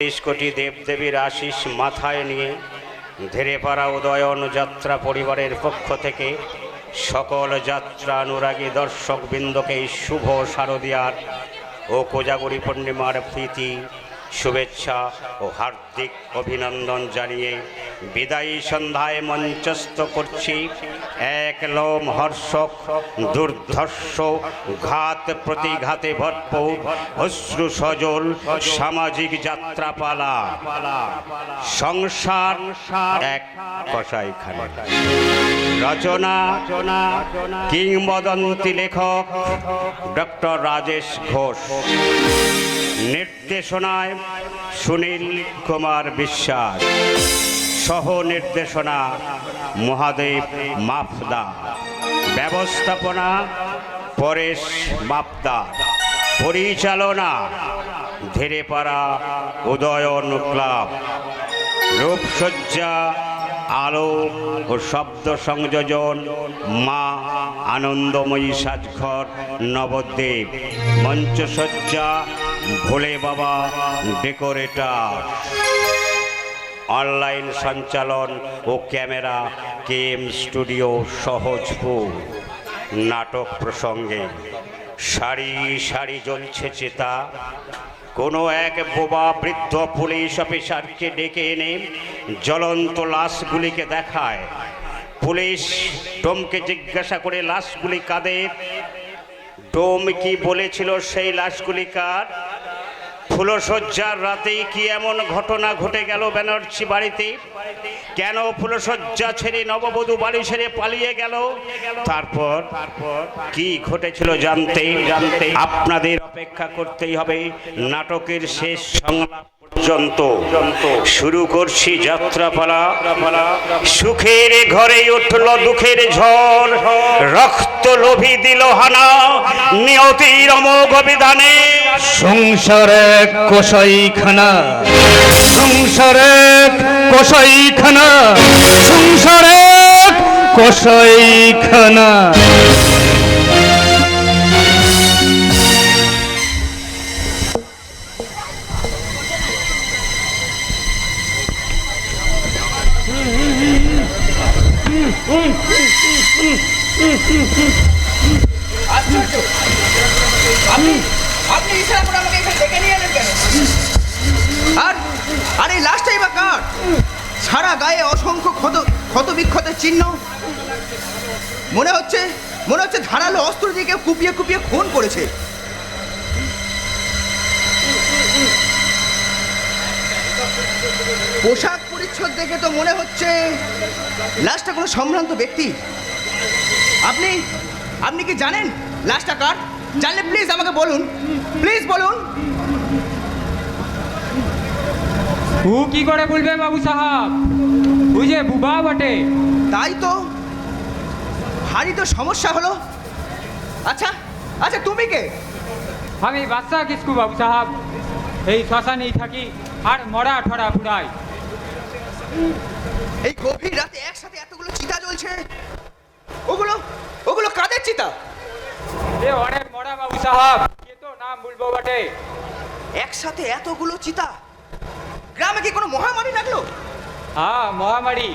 30 কোটি দেবদেবীর আশিস মাথায় নিয়ে ধীরেপাড়া উদয়ন যাত্রা পরিবারের পক্ষ থেকে সকল যাত্রানুরাগী দর্শকবৃন্দকে শুভ শারদীয়ার ও কোজাগরী পূর্ণিমার প্রীতি শুভেচ্ছা ও হার্দিক অভিনন্দন জানিয়ে বিদায়ী সন্ধ্যায় মঞ্চস্থ করছি এক লোমহর্ষক দুর্ধর্ষ ঘাত প্রতিঘাতে ভরপুর অশ্রু সজল সামাজিক যাত্রাপালা সংসার এক কসাইখানা। রচনা কিংবদন্তি লেখক ডক্টর রাজেশ ঘোষ, নির্দেশনায় সুনীল কুমার বিশ্বাস, সহ নির্দেশনা মহাদেব মাফদা, ব্যবস্থাপনা পরেশ মাফদা, পরিচালনা ধীরেপাড়া উদয়ন ক্লাব, রূপসজ্জা আলো ও শব্দ সংযোজন মা আনন্দময়ী সাজঘর নবদ্বীপ, মঞ্চসজ্জা ভোলে বাবা ডেকোরেটর, অনলাইন সঞ্চালন ও ক্যামেরা কেএম স্টুডিও সহজপুর। নাটক প্রসঙ্গে সারি সারি জ্বলছে চেতা, কোনো এক বোবা বৃদ্ধ পুলিশ অফিসারকে ডেকে এনে জ্বলন্ত লাশগুলিকে দেখায়। পুলিশ ডোমকে জিজ্ঞাসা করে লাশগুলি কাদের। ডোম কি বলেছিল সেই লাশগুলি কার? ফুলশয্যার রাতেই কি এমন ঘটনা ঘটে গেল ব্যানার্জি বাড়িতে? কেন ফুলশয্যা ছেড়ে নববধূ বাড়ি ছেড়ে পালিয়ে গেল? তারপর কি ঘটেছিল জানতে আপনাদের অপেক্ষা করতেই হবে নাটকের শেষ সংলাপ পর্যন্ত। শুরু করছি যাত্রাপালা। সুখের ঘরে উঠল দুঃখের ঝড়, রক্ত লোভী দিল হানা নিয়তির অমোঘ বিধানে। সংসারে কসাইখানা, সংসারে কসাইখানা, সংসারে কসাইখানা। আপনি ইশারা করে আমাকে এখানে ডেকে নিয়ে এলেন কেন? আর এই লাশটাই বা কার? সারা গায়ে অসংখ্য ক্ষত বিক্ষতের চিহ্ন। মনে হচ্ছে ধারালো অস্ত্র দিয়ে কেউ কুপিয়ে কুপিয়ে খুন করেছে। পোশাক পরিচ্ছদ দেখে তো মনে হচ্ছে লাশটা কোনো সম্ভ্রান্ত ব্যক্তি। আপনি কি জানেন লাশটা কার? জানলে প্লিজ আমাকে বলুন, প্লিজ বলুন। ও কি করে বলবে বাবু সাহেব, ওই যে বুবা বটে। তাই তো, ভারী তো সমস্যা হলো। আচ্ছা তুমি কে? আমি বাদশাহ কিসকু বাবু সাহেব, এই শ্মশানেই থাকি আর মরা ঠরা ফুরাই। এই গভীর রাতে একসাথে এতগুলো চিতা জ্বলছে, ওগুলো কাদের চিতা? এ অনেক মরা বাবু সাহেব, কে তো নাম বলবো বটে। একসাথে এতগুলো চিতা, গ্রামে কি কোনো মহামারী লাগলো? হ্যাঁ, মহামারী।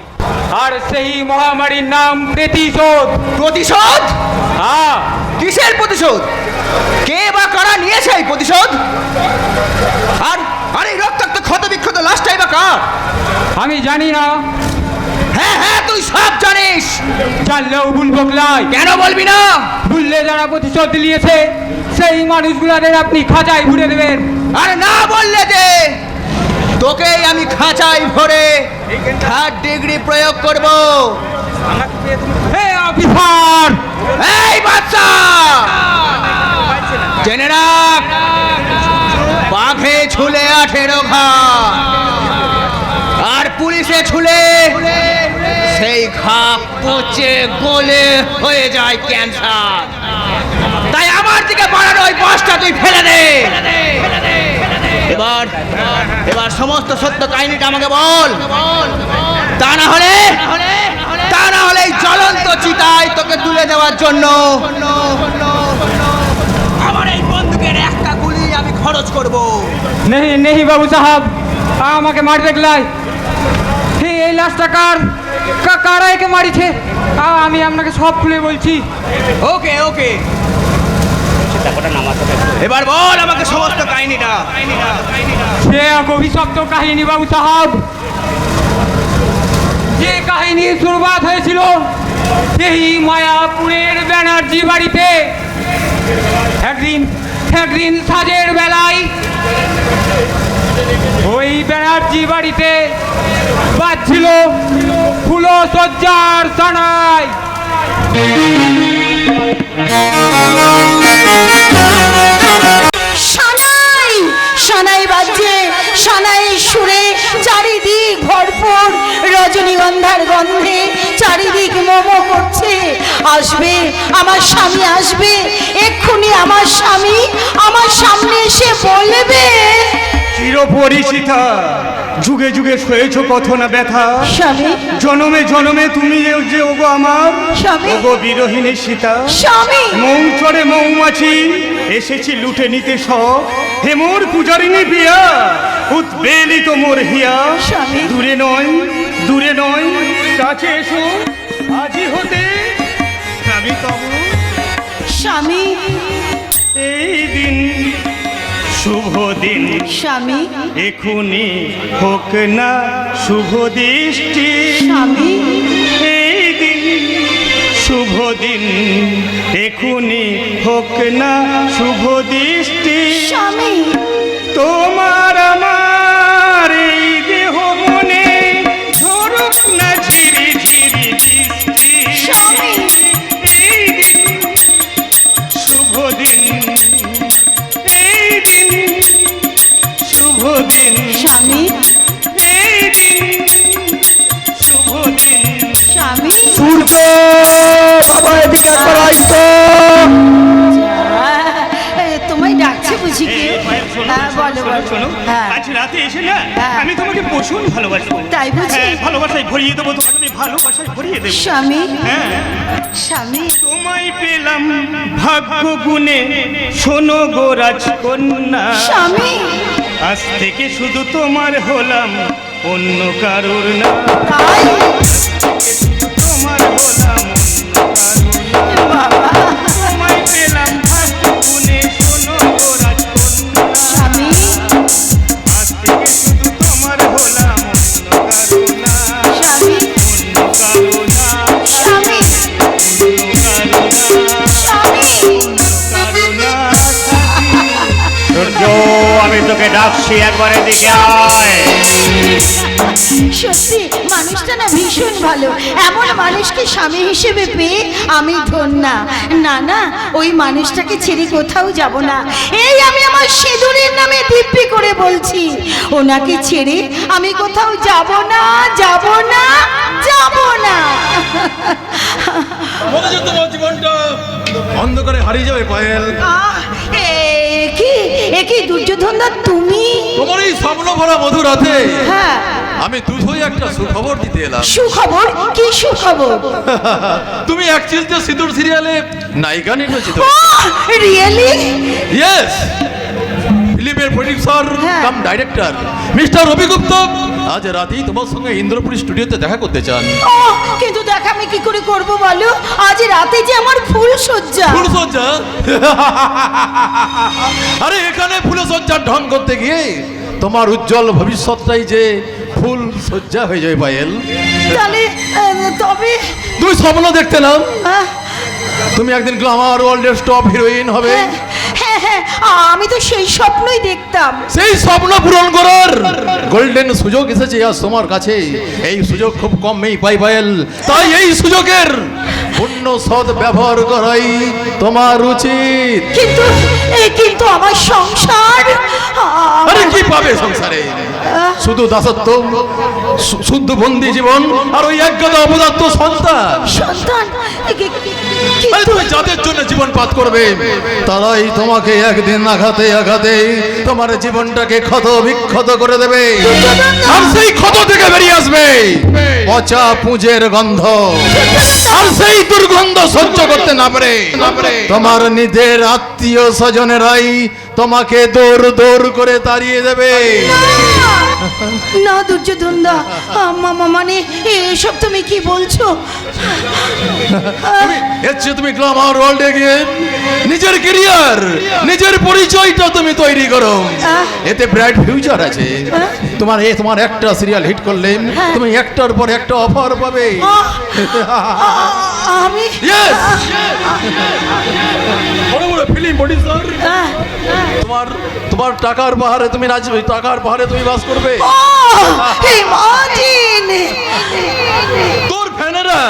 আর সেই মহামারীর নাম প্রতিশোধ। প্রতিশোধ? হ্যাঁ। কিসের প্রতিশোধ? কে বা কারা নিয়েছে এই প্রতিশোধ? আর এই রক্তাক্ত ক্ষত বিক্ষত লাশটাই বা কার? আমি জানি না। হ্যাঁ তুই সব জানিস। জানলেও ভুলবো ক্লাই। কেন বলবি না? ভুললে যারা প্রতিশোধ নিয়েছে সেই মানুষগুলাদের আপনি খাঁচায় ভরে দেবেন। আর না বললে যে তোকেই আমি খাঁচায় ভরে 3rd ডিগ্রি প্রয়োগ করব। হে অফিসার! এই বাচ্চা, জেনে রাখ, বাঘে ছুলে 18 ঘা, আর পুলিশে ছুলে সেই ঘা পচে গলে হয়ে যায় ক্যান্সার। তাই আমার দিকে বাড়ানো ওই বাসটা তুই ফেলে দে। এবার সমস্ত সত্য কাহিনীটা আমাকে বল। তা না হলে এই জ্বলন্ত চিতায় তোকে তুলে দেওয়ার জন্য আমার এই বন্দুকের একটা গুলি আমি খরচ করব। नहीं नहीं बाबू साहब, আমাকে মারি দেখলাই এই লাশটা কারা একে মারিছে আমি আপনাকে সব খুলে বলছি। ওকে ওকে, দেখোটা নামাতে হবে। এবার বল আমাকে সমস্ত কাহিনীটা। সে এক অভিশপ্ত কাহিনী বাবু সাহেব। যে কাহিনী শুরুয়াত হয়েছিল সেই মায়াপুরের ব্যানার্জি বাড়িতে একদিন সাজের বেলায় ওই ব্যানার্জি বাড়িতে বাজছিল ফুলো সজ্জার সানাই। সানাই সানাই বাজছে, সানাই সুরে চারিদিক ভরপুর রজনীগন্ধার গন্ধে চারিদিক মোমো করছে। আসবে আমার স্বামী, আসবে এক্ষুনি আমার স্বামী আমার সামনে এসে বলবে, চিরপরিচিতা যুগে যুগে সয়েছ কত না ব্যথা, স্বামী জনমে জনমে তুমি যে ওগো আমার, স্বামী ওগো বিরহিনী সীতা। স্বামী মৌ চড়ে মৌমাছি এসেছি লুটে নিতে সব, হে মোর পূজারিনী বিয়া উদ্বেলিত মোর হিয়া। স্বামী। দূরে নয় কাছে এসো আজি হতে আমি তব। স্বামী এই দিন শুভ দিন স্বামী এখুনি হোক না শুভ দৃষ্টি। স্বামী এই দিন শুভ দিন এখুনি হোক না শুভ দৃষ্টি। স্বামী তোমার আমার এই দেহ মনে ঝরুক না ঝিরি ঝিরি বৃষ্টি। স্বামী এই দিন শুভ দিন, এই দিন শুভ দিন, স্বামী এই দিন শুভ দিন। স্বামী সূর্য বাবা এদিকে একবার আইতো। তোমায় ডাকছে বুঝি কেউ? হ্যাঁ, বলো বলো। হ্যাঁ আজ রাতে এসে না হ্যাঁ। আমি তোমাকে ভীষণ ভালোবাসবো। তাই বুঝি? হ্যাঁ, ভালোবাসায় ভরিয়ে দেবো তোমাকে, আমি ভালোবাসায় ভরিয়ে দেবো। স্বামী হ্যাঁ, স্বামী তোমায় পেলাম ভাগ্য গুণে, শোনো গো রাজকন্যা। স্বামী আজ থেকে শুধু তোমার হলাম, অন্য কারোর না। তাই তোমার হলাম অন্য কারোর না। বাবা তোমায় পেলাম ভাগ্য গুণে, শোনো গো রাজকন্যা। স্বামী আজ থেকে শুধু তোমার হলাম, অন্য কারোর না। স্বামী অন্য কারোর না, স্বামী অন্য কারোর না, স্বামী কারোর না। সূর্য, আমি তোকে ডাকছি, একবার এদিকে আয়। সত্যি মানুষটা না ভীষণ ভালো, এমন মানুষকে স্বামী হিসেবে পেয়ে আমি ধন্যা। না না ওই মানুষটাকে ছেড়ে কোথাও যাব না, এই আমি আমার সিঁদুরের নামে দিব্যি করে বলছি, ওনাকে ছেড়ে আমি কোথাও যাব না, যাব না, যাব না। মনে হচ্ছে তোমার জীবনটা অন্ধকারে হারিয়ে যাবে পায়েল। আহ, এ কি দুর্যোধনদা তুমি? তোমার এই স্বপ্ন ভরা মধু রাতে হ্যাঁ আমি দুধই একটা সুখবর দিতে এলাম। সুখবর? কি সুখবর? তুমি এক চিলতে সিঁদুর সিরিয়ালে নায়িকা নির্বাচিত। রিয়েলি? ইয়েস, ফিল্মের প্রোডিউসার হ্যাঁ। কাম ডাইরেক্টর মিস্টার রবি গুপ্ত আজ রাতেই তোমার সঙ্গে ইন্দ্রপুরী স্টুডিওতে দেখা করতে চান। কিন্তু দেখা আমি কি করে করব বলো, আজ রাতে যে আমার ফুল সজ্জা। ফুলসজ্জা? আরে এখানে ফুলসজ্জার ঢং করতে গিয়ে তোমার উজ্জ্বল ভবিষ্যৎটাই যে ফুল সজ্জা হয়ে যায় পায়েল। তাহলে তবে তুমি স্বপ্ন দেখতে নাও, আহ, তুমি একদিন গ্ল্যামার ওয়ার্ল্ডের টপ হিরোইন হবে। হ্যাঁ হ্যাঁ আমি তো সেই স্বপ্নই দেখতাম। সেই স্বপ্ন পূরণ করার গোল্ডেন সুযোগ এসেছে আজ তোমার কাছে। এই সুযোগ খুব কমই পাই পায়েল, তাই এই সুযোগের পূর্ণ সৎ ব্যবহার করাই তোমার উচিত। কিন্তু আমার সংসার আরে কি পাবে সংসারে? শুধু দাসত্ব, শুদ্ধ বন্দি জীবন, আর ওই একগাদা অপদার্থ সন্তান। সন্তান আরে তুমি যাদের জন্য জীবন পাত করবে তারাই তোমাকে একদিন আঘাতে আঘাতে তোমার জীবনটাকে ক্ষত বিক্ষত করে দেবে, আর সেই ক্ষত থেকে বেরিয়ে আসবে পচা পুঁজের গন্ধ, আর সেই দুর্গন্ধ সহ্য করতে না পারে তোমার নিজের আত্মীয় স্বজনেরাই তোমাকে দৌড় দৌড় করে তাড়িয়ে দেবে। না দুর্যোধন দা, মানে এসব তুমি কি বলছো? এর চেয়ে তুমি গ্ল্যামার ওয়ার্ল্ডে গিয়ে নিজের ক্যারিয়ার, নিজের পরিচয়টা তুমি তৈরি করো, এতে ব্রাইট ফিউচার আছে। তোমার একটা সিরিয়াল হিট করলে তুমি একটার পর একটা অফার পাবে। আমি Yes! বড় বড় ফিল্ম প্রডিউসার, তোমার টাকার পাহাড়ে তুমি নাচবে, টাকার পাহাড়ে তুমি বাস করবে। তোর ফ্যানেরা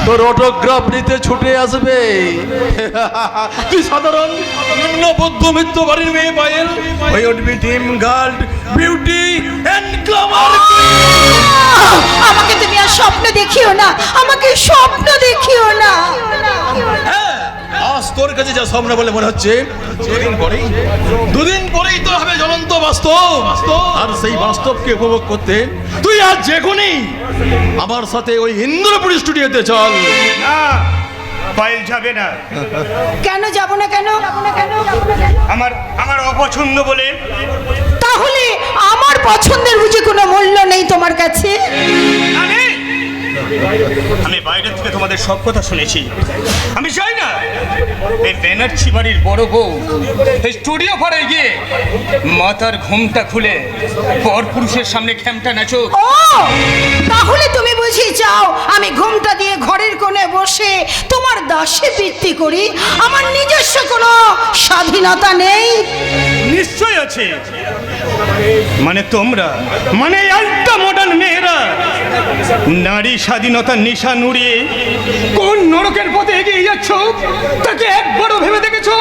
তোর অটোগ্রাফ নিতে ছুটে আসবে। তুই সাধারণ নিম্ন মধ্যবিত্ত বাড়ির মেয়ে পায়েল, ওই উঠবি team girl, beauty and glamour. আমাকে তুমি আর স্বপ্ন দেখিও না, আমাকে স্বপ্ন দেখিও না। আজ তোর কাছে যা স্বপ্ন বলে মনে হচ্ছে, দুদিন পরেই তো হবে জ্বলন্ত বাস্তব। আর সেই বাস্তবকে উপভোগ করতে তুই আজ যেখনই আমার সাথে ওই ইন্দ্রপুরী স্টুডিওতে চল। না, পায়েল যাবে না। কেন যাব না? কেন আমার অপছন্দ বলে। তাহলে আমার পছন্দের বুঝি কোনো মূল্য নেই তোমার কাছে? আমি বাইরে থেকে তোমাদের সব কথা শুনেছি। আমি চাই না এই ব্যানার্জি বাড়ির বড় বউ এই স্টুডিও ভাড়ায় গিয়ে মাথার ঘুমটা খুলে পর পুরুষের সামনে খ্যামটা নাচো। ও তাহলে তুমি বুঝি চাও আমি ঘুমটা দিয়ে ঘরের কোণে বসে তোমার দাসে বৃত্তি করি? আমার নিজস্ব কোনো স্বাধীনতা নেই? নিশ্চয় আছে। মানে তোমরা, মানে একটা মডার্ন মেয়েরা নারী স্বাধীনতার নিশান উড়িয়ে কোন নরকের পথে এগিয়ে যাচ্ছ তাকে একবারও ভেবে দেখেছো?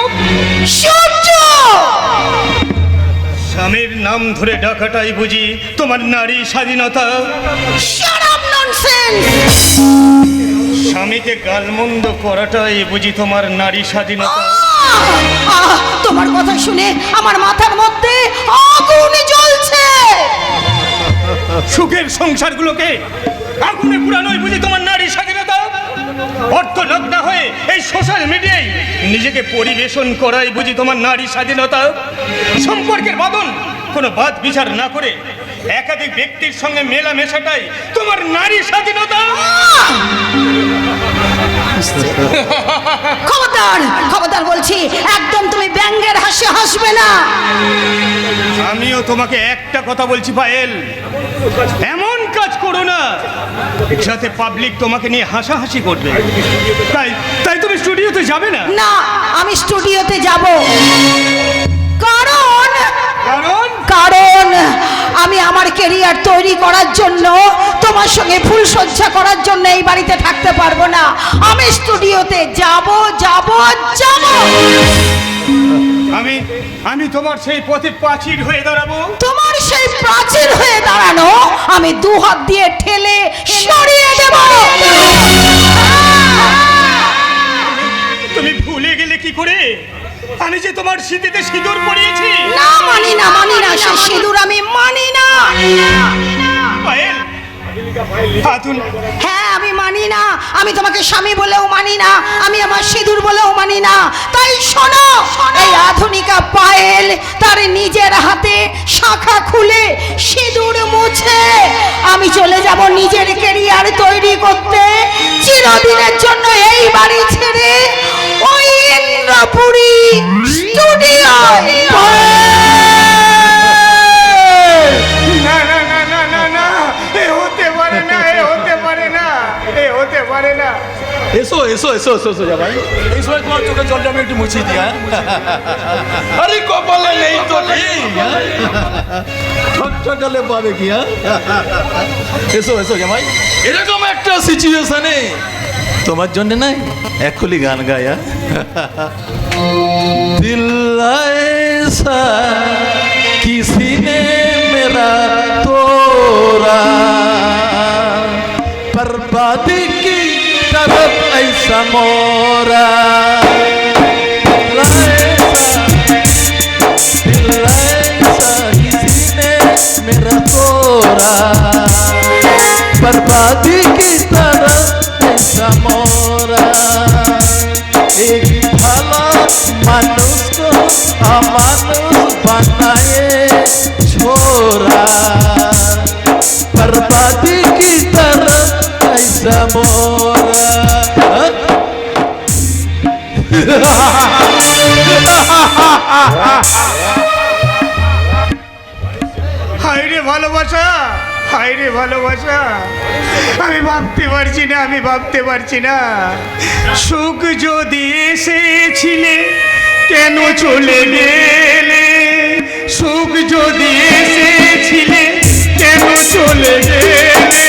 সূর্য! স্বামীর নাম ধরে ডাকাটাই বুঝি তোমার নারী স্বাধীনতা? Shut up, nonsense! স্বামীকে গালমন্দ করাটাই বুঝি তোমার নারী স্বাধীনতা? তোমার কথা শুনে আমার মাথার মধ্যে আগুন জ্বলছে। সুখের সংসারগুলোকে আগুনে পুরানোই বুঝি তোমার নারী স্বাধীনতা? অর্থলগ্ন হয়ে এই সোশ্যাল মিডিয়ায় নিজেকে পরিবেশন করাই বুঝি তোমার নারী স্বাধীনতা? সম্পর্কের বাঁধন কোনো বাদ বিচার না করে একাধিক ব্যক্তির সঙ্গে মেলামেশাটাই তোমার নারী স্বাধীনতা? খবরদার, খবরদার বলছি, একদম তুমি ব্যঙ্গের হাসি হাসবে না। আমিও তোমাকে একটা কথা বলছি পায়েল, এমন কাজ করো না যাতে পাবলিক তোমাকে নিয়ে হাসাহাসি করবে। তাই তুমি স্টুডিওতে যাবে না? না, আমি স্টুডিওতে যাব। কারণ কারণ আমি আমার ক্যারিয়ার তৈরি করার জন্য, তোমার সঙ্গে ফুলসজ্জা করার জন্য এই বাড়িতে থাকতে পারবো না। আমি স্টুডিওতে যাব যাব যাব। আমি তোমার সেই পথে প্রাচীর হয়ে দাঁড়াবো। তোমার সেই প্রাচীর হয়ে দাঁড়ানো আমি দু হাত দিয়ে ঠেলে সরিয়ে দেব। তুমি ভুলে গেলে কি করে আমি যে তোমার স্মৃতিতে সিঁদুর পরিয়েছি? না, মানি না, মানি না, সে সিঁদুর আমি মানি না। পায়েল, হ্যাঁ, আমি মানি না। আমি তোমাকে স্বামী বলেও মানি না, আমি আমার সিঁদুর বলেও মানি না। তাই শোনো, এই আধুনিকা পায়েল তার নিজের হাতে শাখা খুলে সিঁদুর মুছে আমি চলে যাব নিজের ক্যারিয়ার তৈরি করতে, চিরদিনের জন্য এই বাড়ি ছেড়ে ওই ইন্দ্রপুরী স্টুডিও। না না না না না না, এ হতে পারে না, এ হতে পারে না, এ হতে পারে না। এসো এসো এসো এসো এসো যা ভাই, এই সময় তোমার চোখের জলটা আমি একটু মুছিয়ে দিই। আরে কপালে নেই তো নেই, ঠকঠকালে পাবে কি? এসো এসো যা ভাই, এরকম একটা সিচুয়েশনে তোমার জন্য নাই এক খুলি গান গায়া। দিল ऐसा किसी ने मेरा तोड़ा, बर्बादी की तरफ ऐसा मोरा। दिल ऐसा किसी ने मेरा तोड़ा, बर्बादी की तरफ ऐसा मोरा। एक भला मानुष को अमानुष बनाए छोरा। হায় রে ভালোবাসা, হায় রে ভালোবাসা, আমি ভাবতে পারছি না সুখ যদি এসেছিলে কেন চলে গেলে, সুখ যদি এসেছিলে কেন চলে গেলে,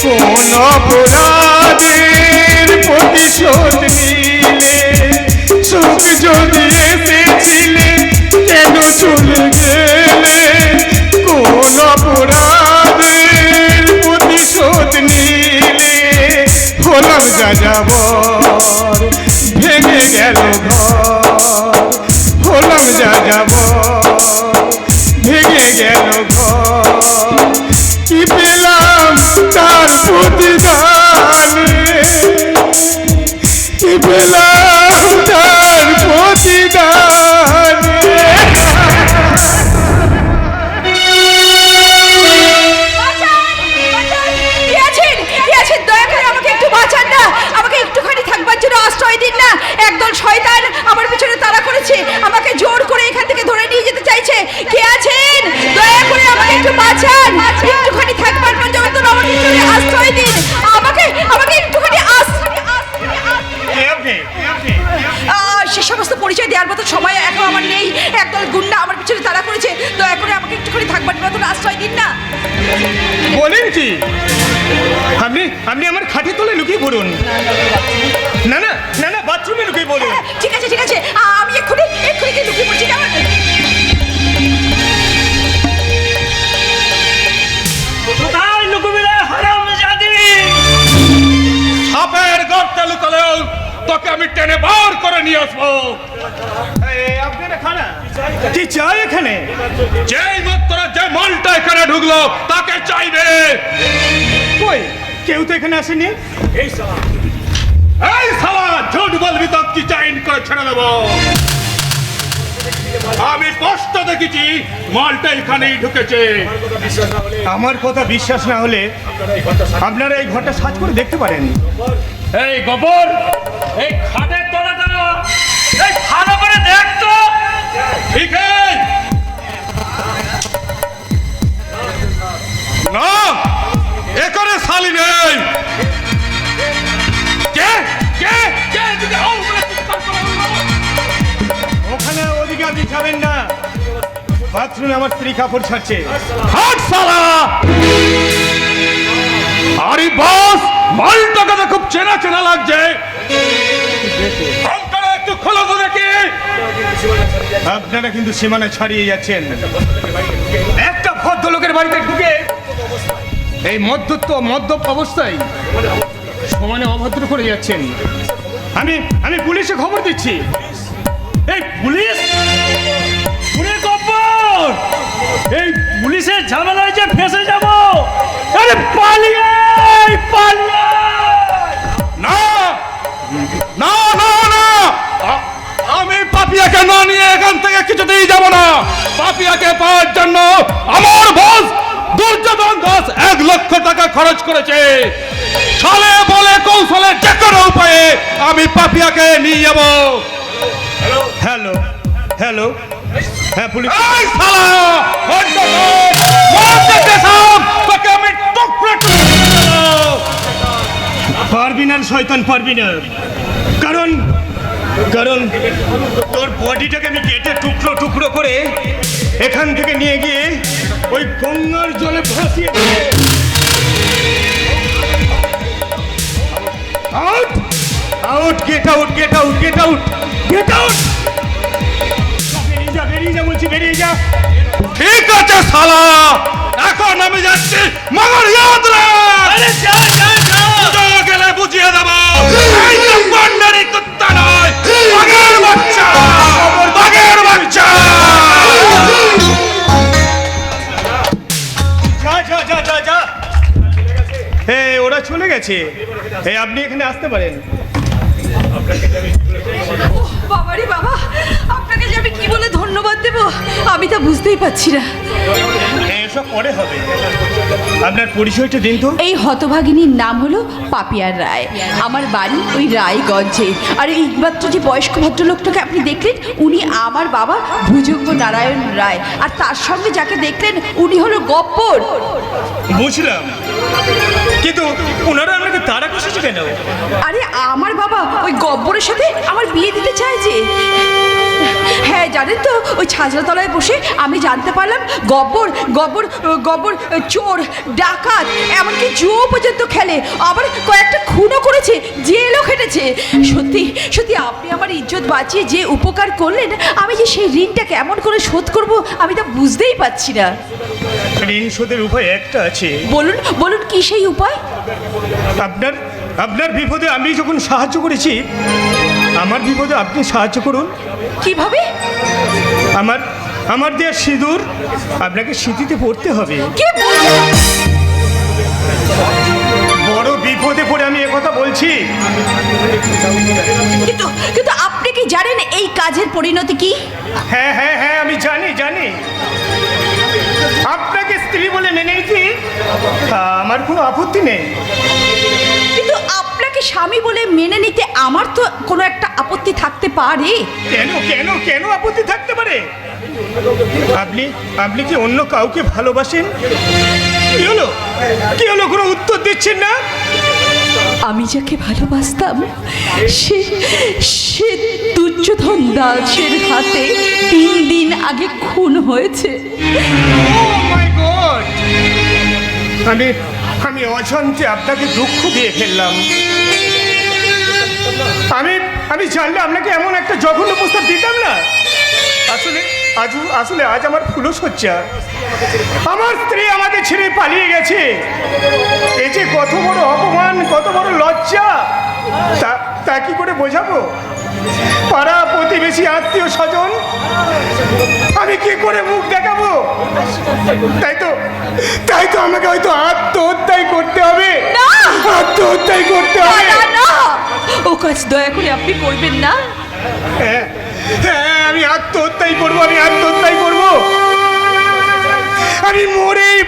কোন অপরাধের প্রতিশোধ নিলে, সুখ যদি এসেছিলে কেন চলে গেলে, কোন অপরাধের প্রতিশোধ নিলে, হলাম যাযাবর ভেঙে গেল ঘর, হলাম যাযাবর ভেঙে গেল ঘর, কি পেলাম তার প্রতিদানে, কি পেলাম তার প্রতিদানে। দয়া করে আমাকে একটু বাঁচান না, আমাকে একটুখানি থাকবার জন্য আশ্রয় দিন না। একদল শয়তান আমার পিছনে তাড়া করেছে, আমাকে জোর করে এখান থেকে ধরে নিয়ে যেতে চাইছে। কে আছেন? দয়া করে আমাকে একটু বাঁচান, একটুখানি থাকবার জন্য আমার পিছনে আশ্রয় দিন, আমাকে একটুখানি সে সমস্ত পরিচয় দেওয়ার মতো সময় এখন আমার নেই। একদল গুন্ডা আমার পিছনে তাড়া করেছে, দয়া করে আমাকে একটুখানি থাকবার মতো আশ্রয় দিন না। বলেন কি আপনি আমার খাটে তোলে লুকিয়ে পড়ুন, না না না না বাথরুমে লুকিয়ে পড়ুন। ঠিক আছে ঠিক আছে, আমি এক্ষুনি গিয়ে লুকিয়ে পড়ছি। কেমন কোথায় লুকোবি রে হারামজাদি? সাপের গর্তে লুকালেও তোকে আমি টেনে বার করে নিয়ে আসবো। আপনারা খানা কি চাই এখানে? যেই মাত্র যে মালটা এখানে ঢুকলো তাকে চাইবে। কই কেউ তো এখানে আসেনি। এই শালা ঝুট বলবি তো কি চাইন করে ছেড়ে দেবো। আমি স্পষ্ট দেখেছি মালটা এখানেই ঢুকেছে। আমার কথা বিশ্বাস না হলে আপনারা এই ঘরটা সার্চ করে দেখতে পারেন। এই গোবর, এই খাটের তলাটা এই ভালো করে দেখ তো। ঠিক না, এখানে শালি নেই। কে কে কে এদিকে আও বলে চিৎকার করো। ওখানে ওদিকে আপনি যাবেন না, বাথরুমে আমার স্ত্রী কাপড় ছাড়ছে। হাট শালা! আরে বস, মালটাকে তো খুব চেনা চেনা লাগছে। ঘরটা একটু খোলো তো দেখি। আপনারা কিন্তু সীমানা ছাড়িয়ে যাচ্ছেন। একটা ভদ্রলোকের বাড়িতে ঢুকে এই মদ্যপ অবস্থায় সমানে অভদ্র করে যাচ্ছেন। আমি পুলিশে খবর দিচ্ছি। এই পুলিশ, পুরে গোবর, এই পুলিশের ঝামেলায় যে ফেসে যাব। আরে পালিয়ে পালিয়ে। না না না না, আমি পাপিয়াকে না নিয়ে এখান থেকে কিছুতেই যাব না। পাপিয়াকে পাওয়ার জন্য আমার বস দুর্যোধন দাস 1 লক্ষ টাকা খরচ করেছে। ছলে বলে কৌশলে যে কোনো উপায়ে আমি পাপিয়াকে নিয়ে যাব। হ্যালো হ্যালো, হ্যাঁ পুলিশ। এই শালা, তোকে আমি টুকরো টুকরো করে দেব। পারবি না শয়তান, পারবি না। কারণ তোর বডিটাকে আমি কেটে টুকরো টুকরো করে এখান থেকে নিয়ে গিয়ে ওই গঙ্গার জলে ভাসিয়ে দেব। Out out, get out, get out, get out, get out. বেরিয়ে যা বলছি, বেরিয়ে যা। ঠিক আছে শালা, এখন আমি যাচ্ছি, মগর ইয়াদ রাখ। আরে যা যা যা। তো গেলে বুঝিয়ে দেব। এই তো গন্ডারি কুত্তা নয়, বাঘের বাচ্চা, বাঘের বাচ্চা। যা যা যা যা যা। ওরা চলে গেছে। আপনি এখানে আসতে পারেন। বাবারে বাবা, আপনাকে যে আমি কি বলে ধন্যবাদ দেব আমি তা বুঝতেই পারছি না। এসব পরে হবে। আপনার পরিচয়টা দিন তো। এই হতভাগিনীর নাম হলো পাপিয়ার রায়। আমার বাড়ি ওই রায়গঞ্জে। আর এইমাত্র যে বয়স্ক ভদ্রলোকটাকে আপনি দেখলেন, উনি আমার বাবা ভুজঙ্গ নারায়ণ রায়। আর তার সঙ্গে যাকে দেখলেন, উনি হলো গব্বর। বুঝলাম, কিন্তু ওনারা আপনাকে তারা কষেছে কেন? আরে আমার বাবা ওই গব্বরের সাথে আমার বিয়ে দিতে চাইছে। হ্যাঁ জানেন তো, ওই ছাজরাতলায় বসে আমি জানতে পারলাম গব্বর গব্বর গব্বর চোর, ডাকাত, এমনকি জুয়ো পর্যন্ত খেলে। আবার কয়েকটা খুনও করেছে, জেলও খেটেছে। সত্যি সত্যি আপনি আমার ইজ্জত বাঁচিয়ে যে উপকার করলেন, আমি যে সেই ঋণটা কেমন করে শোধ করব আমি তা বুঝতেই পারছি না। ঋণ শোধের উপায় একটা আছে। বলুন বলুন, কি সেই উপায়? আপনার আপনার বিপদে আমি যখন সাহায্য করেছি, আমার বিপদে আপনি সাহায্য করুন। কিভাবে? আমার দেওয়া সিঁদুর আপনাকে স্মৃতিতে পড়তে হবে। কি বলছেন? বড় বিপদে পড়ে আমি একথা বলছি। কিন্তু কিন্তু আপনি কি জানেন এই কাজের পরিণতি কি? হ্যাঁ হ্যাঁ হ্যাঁ, আমি জানি। আপনাকে স্ত্রী বলে মেনে নিতে আমার কোনো আপত্তি নেই। কিন্তু আপনাকে স্বামী বলে মেনে নিতে আমার তো কোনো একটা আপত্তি থাকতে পারে। কেন কেন কেন আপত্তি থাকতে পারে? আপনি কি অন্য কাউকে ভালোবাসেন? কি হলো কোনো উত্তর দিচ্ছেন না? আমি যাকে ভালোবাসতাম সে দুর্যোধন দাসের হাতে 3 দিন আগে খুন হয়েছে। Oh my God! আমি অজান্তে আপনাকে দুঃখ দিয়ে ফেললাম। আমি জানলে আপনাকে এমন একটা জঘন্য প্রস্তাব দিতাম না। আসলে আজ আমার ফুলশয্যা। আমার স্ত্রী আমাকে ছেড়ে পালিয়ে গেছে। এই যে কত বড় অপমান, কত বড় লজ্জা, তা কি করে বোঝাবো? পাড়া প্রতিবেশী, আত্মীয় স্বজন, আমি কি করে মুখ দেখাবো? তাই তো আমাকে হয়তো আত্মহত্যাই করতে হবে। আত্মহত্যাই করতে হবে। না, ও কাজ দয়া করে আপনি করবেন না। হ্যাঁ, আমি আত্মহত্যাই করবো। আমি মরেই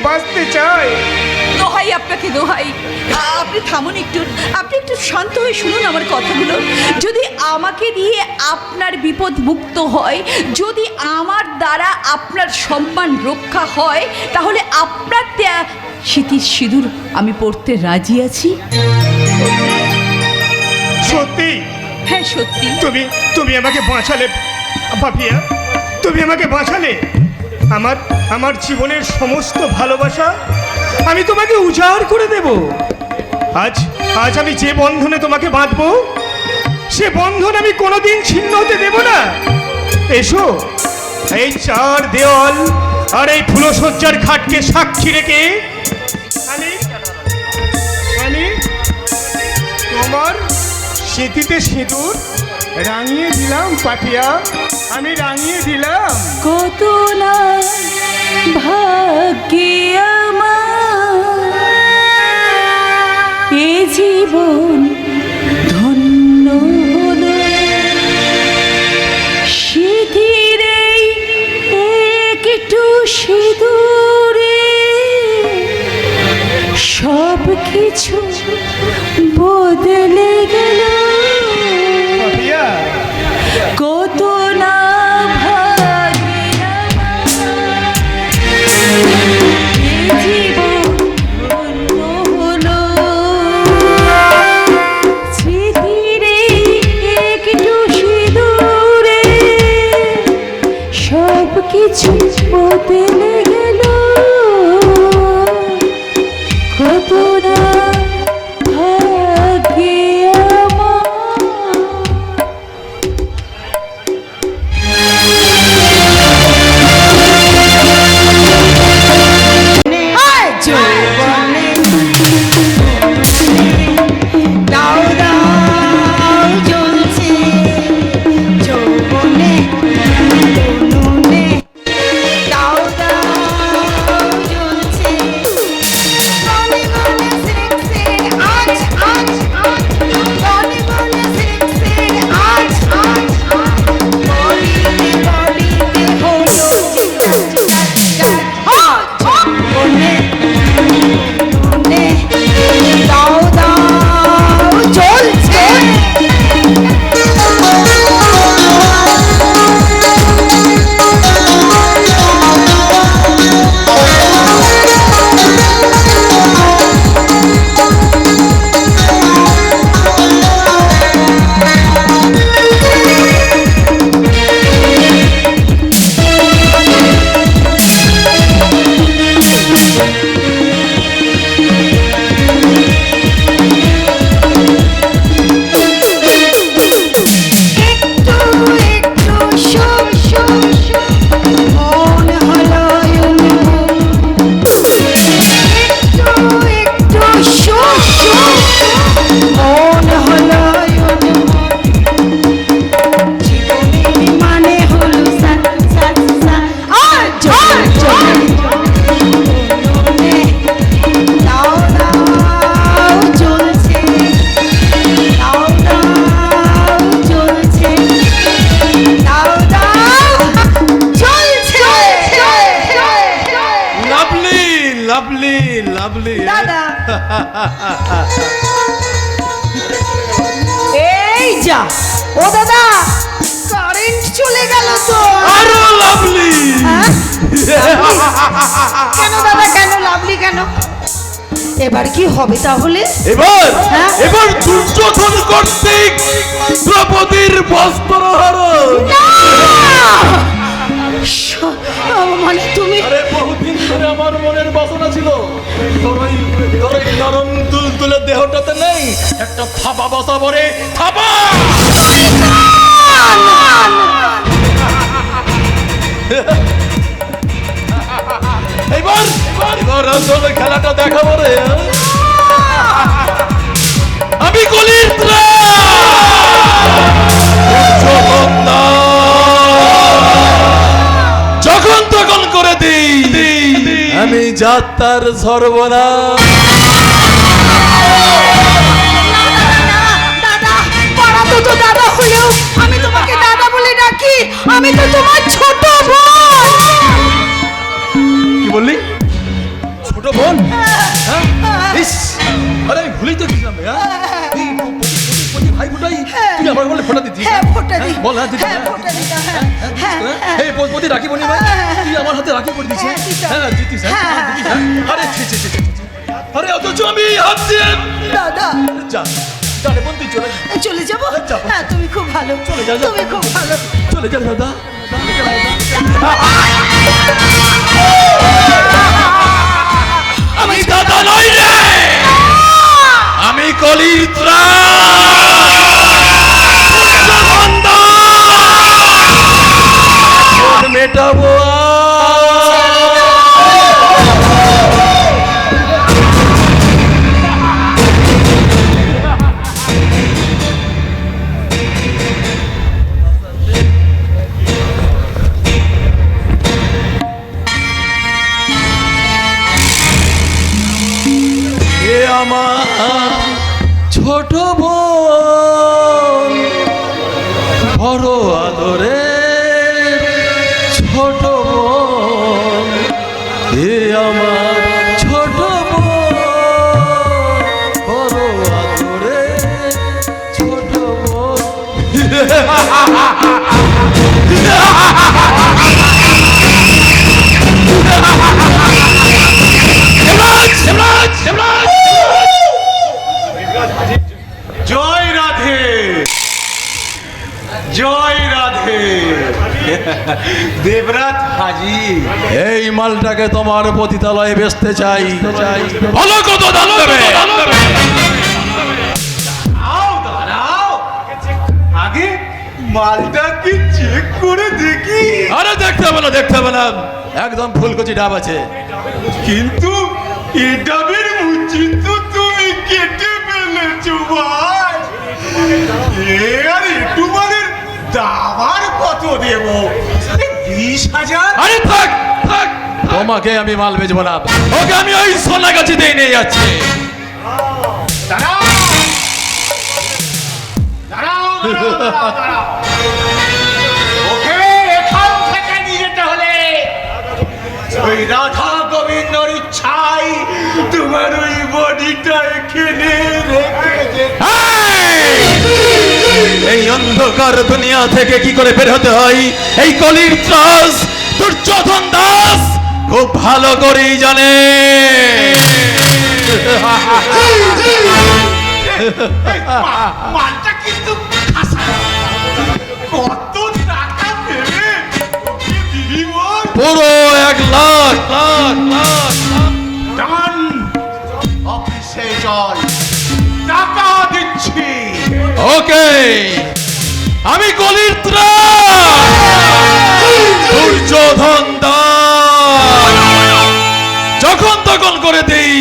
বাঁচতে চাই। দোহাই আপনাকে, দোহাই, আপনি থামুন একটু। আপনি একটু শান্ত হয়ে শুনুন আমার কথাগুলো। যদি আমাকে দিয়ে আপনার বিপদ মুক্ত হয়, যদি আমার দ্বারা আপনার সম্মান রক্ষা হয়, তাহলে আপনার দেয়া স্মৃতির সিঁদুর আমি পড়তে রাজি আছি। সত্যি? হ্যাঁ সত্যি। তুমি আমাকে বাঁচালে পাপিয়া, তুমি আমাকে বাঁচালে। আমার জীবনের সমস্ত ভালোবাসা আমি তোমাকে উজাড় করে দেব। আজ আমি যে বন্ধনে তোমাকে বাঁধবো, সে বন্ধন আমি কোনোদিন ছিন্ন হতে দেব না। এসো, এই 4 দেওয়াল আর এই ফুলশয্যার খাটকে সাক্ষী রেখে আমি তোমার স্মৃতিতে সিঁদুর রাঙিয়ে দিলাম পাপিয়া, আমি রাঙিয়ে দিলাম। কত না ভাগ্যে আমার এ জীবন ধন্য হলো, স্মৃতির একটু সিঁদুরে সব কিছু বদলে গেল। পাপিয়া, কত না ভাগ্যে আমার জীবন ধন্য হলো, স্মৃতির একটু সিঁদুরে সব কিছু বদলে গেল। কত না লাভলি লাভলি দাদা এই যা ও দাদা কারেন্ট চলে গেল তো আরো লাভলি হ্যাঁ? কেন দাদা কেন লাভলি কেন এবার কি হবে তাহলে এবার হ্যাঁ? এবার দুর্যোধন কর্তৃক দ্রৌপদীর বস্ত্রহরণ। না! মানে তুমি আরে বহুদিন ধরে আমার মনের বাসনা ছিল তোর ওই নরম তুলতুলে দেহটাতে নেই একটা থাবা বসা পরে থাবা। এবার এবার আসলে খেলাটা দেখাবো রে। আমি কলির যখন তখন করে দিই আমি যাত্রার সর্বনাশ। দাদা পাড়াতে তো দাদা হলেও আমি তোমাকে দাদা বলে ডাকি আমি তো তোমার ছোট বোন কি বললি ছোট বোন? হ্যাঁ? ইস, আরে আমি ভুলেই তো গেছিলাম রে, হ্যাঁ? এই প্রতি ভাই ফোটাই তুই আমার বলে ফোটা দিচ্ছিস? হ্যাঁ ফোটা দিই বল, হ্যাঁ, দিচ্ছি, হ্যাঁ হ্যাঁ, ফোটা দিতাম হ্যাঁ হ্যাঁ এই প্রতি রাখি বনি ভাই তুই আমার হাতে রাখি করে দিচ্ছিস? হ্যাঁ, দিতাম। হ্যাঁ দিচ্ছিস, হ্যাঁ, হ্যাঁ। দিচ্ছিস, হ্যাঁ? আরে ছি ছি ছি ছি, ছি, ছি। আরে অথচ আমি হাত দিয়ে দাদা যা জানে বোন তুই চলে যা। চলে যাবো যাবো। হ্যাঁ তুমি খুব ভালো চলে যা, যা। তুমি খুব ভালো চলে যা দাদা। আমি দাদা নই রে, আমি কলির ত্রাণ মেটাবো। এ আমার ছোট বোন বড় আদরে ছোট বোন, এ আমার ছোট বোন বড় আদরে ছোট বোন। জয় রাধে জয় রাধে দেবরাত হাজি। এই মালটাকে তোমার পতিতালয়ে বেচতে চাই, ভালো কত দাম দেবে? দাঁড়াও আগে মালটা কি চেক করে দেখি। আরে দেখতে হবে না, দেখতে হবে না, একদম ফুলকচি ডাব আছে। কিন্তু এ ডাবের মুচি তো তুমি কেটে ফেলেছো ভাই। আর একটু মালের দাম আর কত দেব? 20,000। আরে থাক থাক, তোমাকে আমি মাল বেচবো না, ওকে আমি ওই সোনাগাছি দিয়ে নিয়ে যাচ্ছি। দাঁড়াও দাঁড়াও দাঁড়াও দাঁড়াও। ওকে এখান থেকে নিয়ে যেতে হলে ওই রাধা গোবিন্দর ইচ্ছাই তোমার ওই বডিটা এখানে রেখে যেতে। এই অন্ধকার দুনিয়া থেকে কি করে বের হতে হয় এই কলির ত্রাস দুর্যোধন দাস খুব ভালো করেই জানে। মালটা কিন্তু খাসা। কত টাকা দেবে ওকে দিবি বল? পুরো 1 লাখ লাখ লাখ। ডান, অফিসে চল, টাকা দিচ্ছি। ওকে, আমি কলির ত্রাস দুর্যোধন দাস যখন তখন করে দেই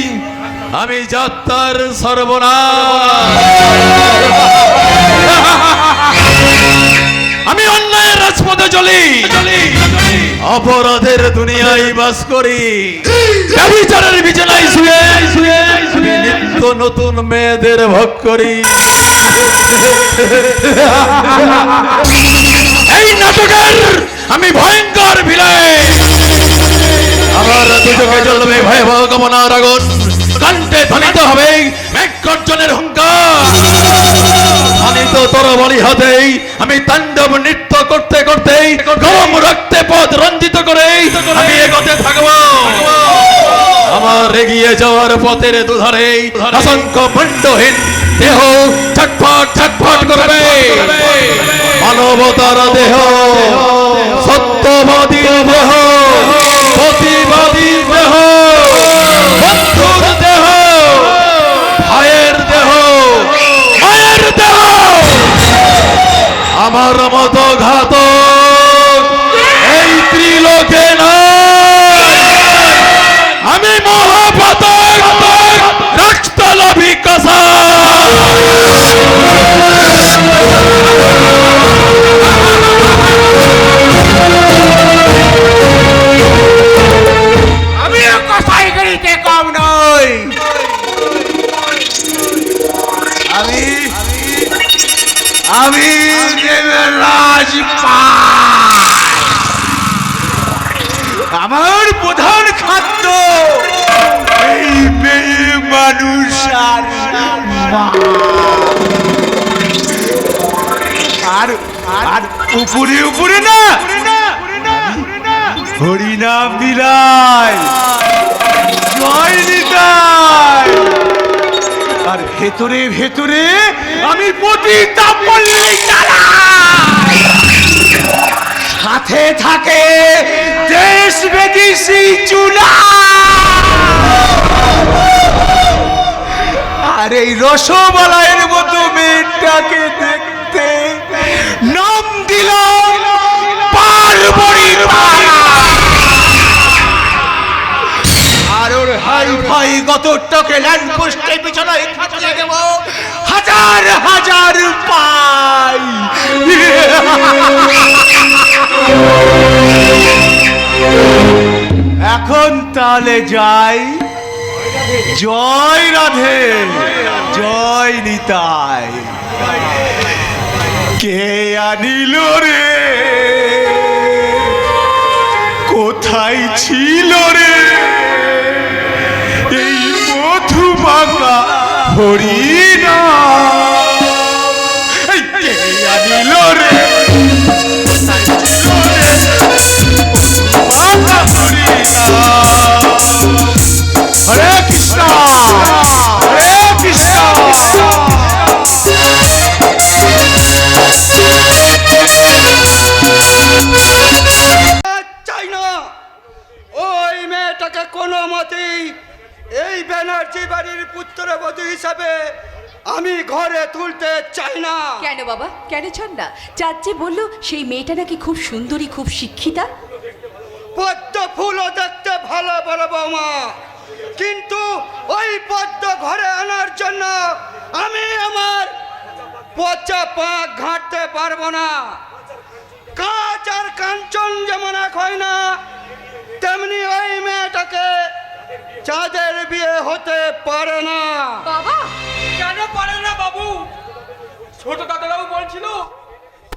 আমি যাত্রার সর্বনাশ। আমি অন্যায়ের রাজপথে চলি, অপরাধের দুনিয়ায় বাস করি, ব্যভিচারের বিছানায় শুয়ে শুয়ে শুয়ে নিত্য নতুন মেয়েদের ভোগ করি। এই নাটকের আমি ভয়ঙ্কর ভিলেন। আমার দুচোখে জ্বলবে ভয়াবহ গমনার আগুন, কণ্ঠে ধ্বনিত হবে মেঘগর্জনের হুঙ্কার। ধ্বনিত তরবারি হাতেই আমি তাণ্ডব নৃত্য করতে করতে গরম রক্তে পথ রঞ্জিত করে আমি এগোতে থাকবো। আমার এগিয়ে যাওয়ার পথের দুধারে অসংখ্য মুন্ডহীন দেহ ছটফট ছটফট করবে। মানবতার দেহ, সত্যবাদীর দেহ, প্রতিবাদীর দেহ, বন্ধুর দেহ, ভাইয়ের দেহ, মায়ের দেহ। আমার মতো ঘাতক এই ত্রিলোকে নাই। আমি মহাপাতক রক্তলোভী কসা। আমিও কসাই গড়িতে কম নই। আমি দেবরাজ পাল। আমার প্রধান খাদ্য এই মেয়ে মানুষ আর আর উপরে উপরে না হরিনাম বিলায়, জয় নিতাই। আর ভেতরে ভেতরে আমি প্রতি তাম্বল্যে চালাই। সাথে থাকে দেশ বিদেশি চুলা। আর এই রসমালাইয়ের মতো মেয়েটাকে দেখতে নাম দিলাম পার্বণী পাড়া। আর ওর হাই ফাই গতটাকে ল্যান্ড পোস্টে বিছানায় খাটিয়ে দেব হাজার হাজার পাই। এখন তাহলে যাই। জয় রাধে, জয় নিতাই। কে আনিল রে, কোথায় ছিল রে এই মধুমাখা হরিণা? এই কে আনিল রে, হরে কৃষ্ণ হরে কৃষ্ণ। চাই না ওই মেয়েটাকে কোনো মতেই এই ব্যানার্জি বাড়ির পুত্রবধূ হিসাবে আমি ঘরে তুলতে চাই না। কেন বাবা, কেন চান না? চাচি বললো সেই মেয়েটা নাকি খুব সুন্দরী, খুব শিক্ষিতা। পদ্ম ফুলও দেখতে ভালো বড় বৌমা, কিন্তু ওই পদ্ম ঘরে আনার জন্য আমি আমার পচা পাক ঘাঁটতে পারবো না। কাজ আর কাঞ্চন যেমন এক হয় না, তেমনি ওই মেয়েটাকে চাঁদের বিয়ে হতে পারে না। বাবা, কেন পারে না বাবু? ছোট দাদাবাবু বলছিল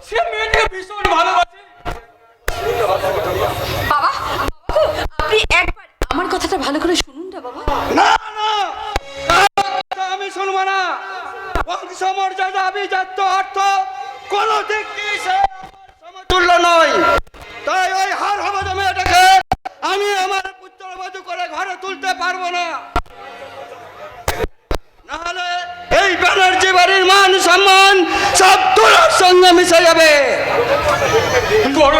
সে মেয়েটাকে ভীষণ ভালোবাসে। বাবা, আপনি একবার আমার কথাটা ভালো করে শুনুন না বাবা। না না, আমি শুনবো না। বংশ মর্যাদা আভিজাত্য অর্থ কোন দিক দিয়ে সে সমতুল্য নয়। তাই ওই হার হবদ মেয়েটাকে আমি আমার পুত্রবধূ করে ঘরে তুলতে পারবো না। নাহলে এই ব্যানার্জি বাড়ির মান সম্মান সব তোলার সঙ্গে মিশে যাবে। বড়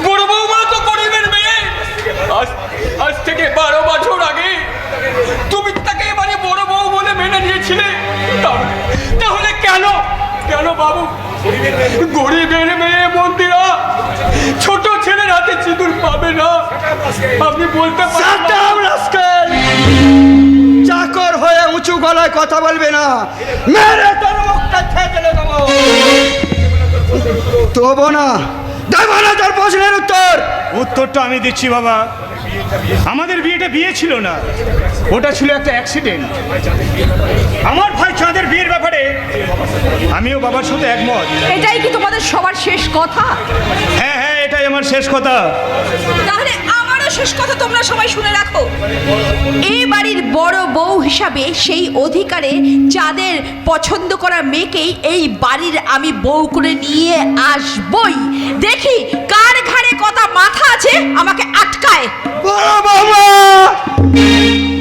বড় বৌমা তো গরিবের মেয়ে। আজ থেকে 12 বছর আগে তুমি তাকে এবারে বড় বউ বলে মেনে নিয়েছিলে। তাহলে কেন কেন বাবু? গরিবের মেয়ে মন্দিরা ছোট ছেলের হাতে সিঁদুর পাবে না। আপনি বলতে পারেন চাকর হয়ে উঁচু গলায় কথা বলবে না, মেরে তোর মুখটা থেতলে দেবো। তবু না, দেবো না তোর প্রশ্নের উত্তর। উত্তরটা আমি দিচ্ছি বাবা। আমাদের বিয়েটা বিয়ে ছিল না, ওটা ছিল একটা অ্যাক্সিডেন্ট। আমার ভাই চাঁদের বিয়ের ব্যাপারে আমিও বাবার সাথে একমত। এটাই কি তোমাদের সবার শেষ কথা? হ্যাঁ হ্যাঁ, এটাই আমার শেষ কথা। তাহলে আমারও সর্বশেষ কথা তোমরা সবাই শুনে রাখো, এই বাড়ির বড় বউ হিসাবে সেই অধিকারে যাদের পছন্দ করা মেয়েকেই এই বাড়ির আমি বউ করে নিয়ে আসবই। দেখি কার ঘাড়ে কথা মাথা আছে আমাকে আটকায়। বড় বৌমা,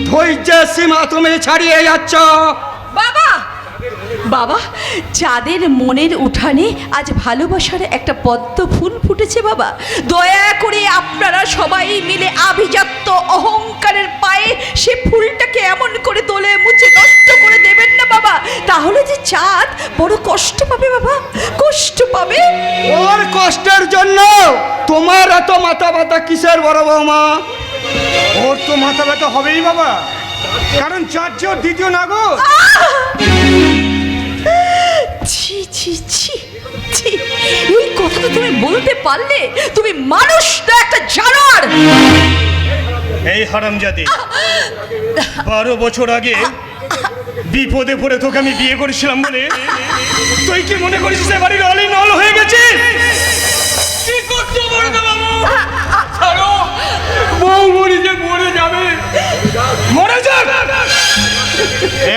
ধৈর্যের সীমা তুমি ছাড়িয়ে যাচ্ছ। বাবা বাবা, যাদের মনের উঠানে আজ ভালোবাসার একটা পদ্ম ফুল ফুটেছে বাবা, দয়া করে আপনারা সবাই মিলে আভিজাত্য অহংকারের পায়ে সে ফুলটাকে এমন করে তোলে মুছে নষ্ট করে দেবেন না বাবা, তাহলে যে চাঁদ বড় কষ্ট পাবে বাবা, কষ্ট পাবে। ওর কষ্টের জন্য তোমার এত মাথা ব্যথা কিসের বড় বৌমা? ওর তো মাথা ব্যথা হবেই বাবা, কারণ চাঁদ যে ওর দ্বিতীয় নাগর। ছি ছি ছি ছি, এই কথাটা তুমি বলতে পারলে? তুমি মানুষ না একটা জানোয়ার। এই হারামজাদি, 12 বছর আগে বিপদে পড়ে তোকে আমি বিয়ে করেছিলাম বলে তুই কি মনে করিস সে বাড়ির অলি নল হয়ে গেছিস? কি করছো বড়দা বাবু? ছাড়ো, বউ মরে যে মরে যাবে। মরে যাক।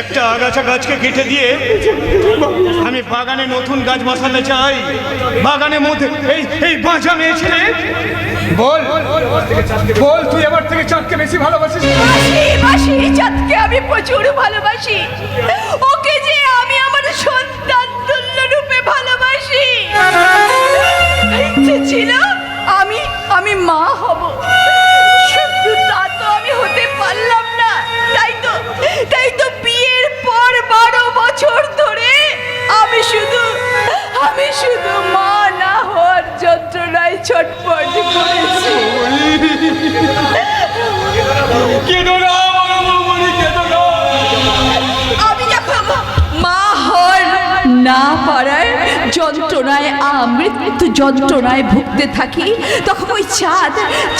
একটা আগাছা গাছকে কেটে দিয়ে আমি বাগানে নতুন গাছ বসাতে চাই। বাগানের মধ্যে এই বাঁচা মেয়ে ছেলে, বল বল তুই এবার থেকে চাঁদকে বেশি ভালোবাসিস? বাসি চাঁদকে আমি প্রচুর ভালোবাসি, ওকে যে আমি আমার সন্তান তুল্য রূপে ভালোবাসি। ইচ্ছে ছিল আমি মা হব, শুধু তা তো আমি হতে পারলাম না। তাই তো বিয়ের পর 12 বছর ধরে আমি শুধু মা না হওয়ার যন্ত্রণায় ছটফট করেছি। কেঁদো না বড় বৌমনি, কেঁদো না। আমি যখন মা হওয়ার না পারার যন্ত্রণায় মৃত্যু যন্ত্রণায় ভুগতে থাকি, তখন ওই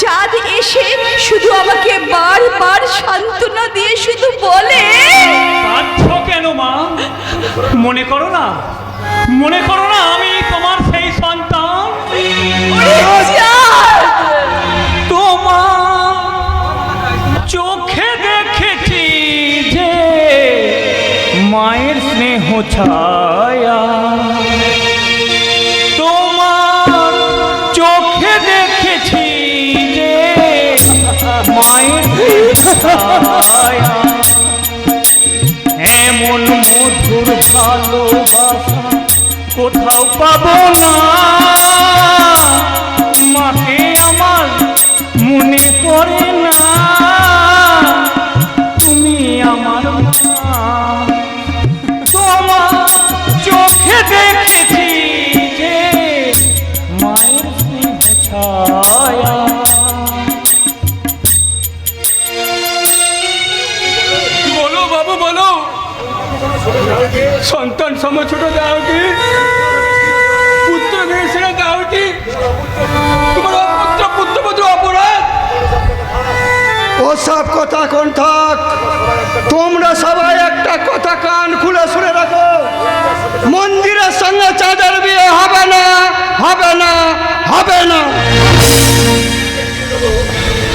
চাঁদ এসে শুধু আমাকে বারবার সান্ত্বনা দিয়ে শুধু বলে, কাঁদছো কেন মা? মনে করো না আমি তোমার সেই সন্তান। চাঁদ! তোমার চোখে দেখেছি যে মায়ের স্নেহ ছায়া, তোমার চোখে দেখেছি যে মায়ের ছায়া, এমন মধুর ভালোবাসা কোথাও পাবো না। মাকে আমার মনে পড়ে না, তুমি আমার মা। তোমার চোখে দেখেছি যে মায়ের স্নেহ ছায়া। বলো বাবু, বলো, সন্তান সম ছোট দাওটি, পুত্র মেয়েছেনা দাওটি, তোমার পুত্রপুত্র অপরাধ। ওসব কথা কোন থাক, তোমরা সবাই একটা কথা কান খুলে শুনে রাখো, মন্দিরের সঙ্গে চাঁদের বিয়ে হবে না, হবে না, হবে না।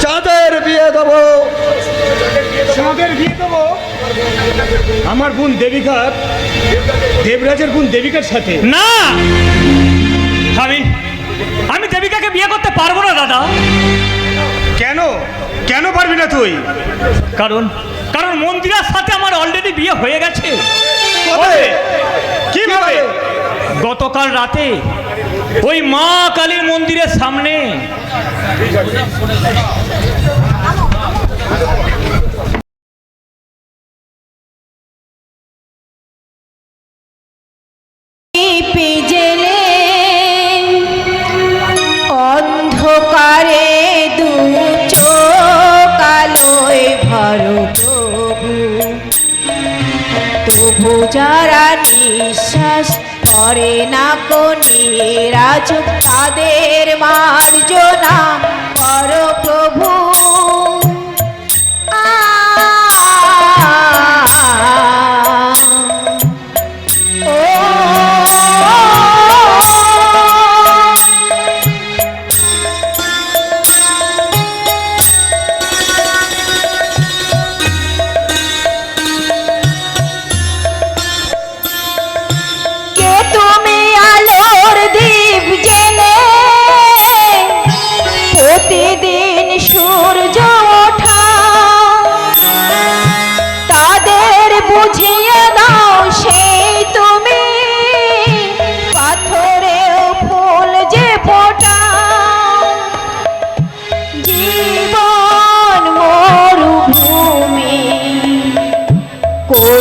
চাঁদের বিয়ে দেবো, চাঁদের বিয়ে দেবো আমার বোন দেবিকার, দেবরাজের বোন দেবিকার সাথে। না, আমি দেবিকাকে বিয়ে করতে পারবো না দাদা। কেন কেন পারবি না তুই? কারণ মন্দিরের সাথে আমার অলরেডি বিয়ে হয়ে গেছে। কিভাবে? গতকাল রাতে ওই মা কালীর মন্দিরের সামনে জেলে অন্ধকারে দু চোখ আলোয় ভরো প্রভু, তবু যারা নিঃশ্বাস করে না কোনিরাজ, তাদের মার্জনা করো প্রভু।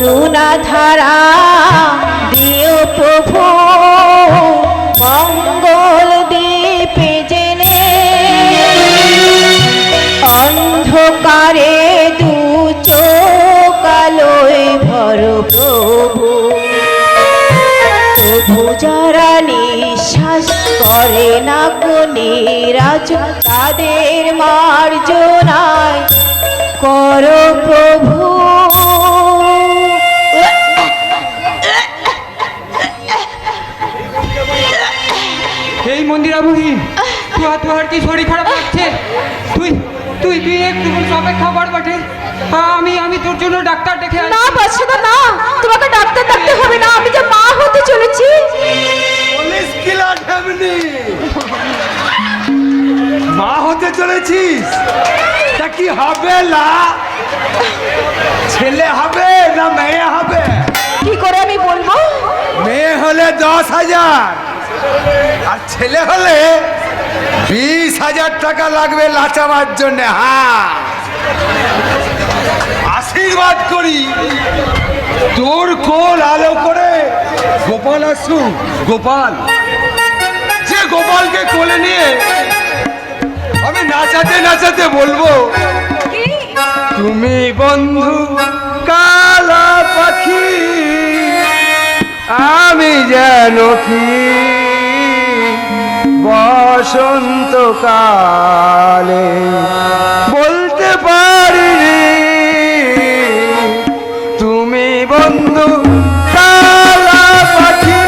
করুণা ধারা দিও প্রভু মঙ্গল দীপে জেনে অন্ধকারে দু চোখ আলোয় ভর প্রভু তবু যারা নিঃশ্বাস করে না নিরাজ তাদের মার্জনায় করো প্রভু। এই মন্দিরা বুড়ি তোর কি শরীর খারাপ লাগছে? তুই তুই তুই একটু অপেক্ষা কর বটে। আমি তোর জন্য ডাক্তার ডেকে আনছি। না বাচ্চাদা না, তোমাকে ডাক্তার ডাকতে হবে না, আমি যে মা হতে চলেছি। পুলিশ কিলার ফ্যামিলি মা হতে চলেছিস? তা কি হবে? লা ছেলে হবে না মেয়ে হবে? কি করে আমি বলবো? মেয়ে হলে 10,000 আর ছেলে হলে 20,000 টাকা লাগবে লাচাবার জন্য। হ্যাঁ, আশীর্বাদ করি তোর কোল আলো করে গোপাল আসুক। গোপাল, যে গোপালকে কোলে নিয়ে আমি নাচাতে নাচাতে বলবো, তুমি বন্ধু কালা পাখি, আমি যেন কি বসন্তকালে বলতে পারিনি, তুমি বন্ধু কালা পাখি,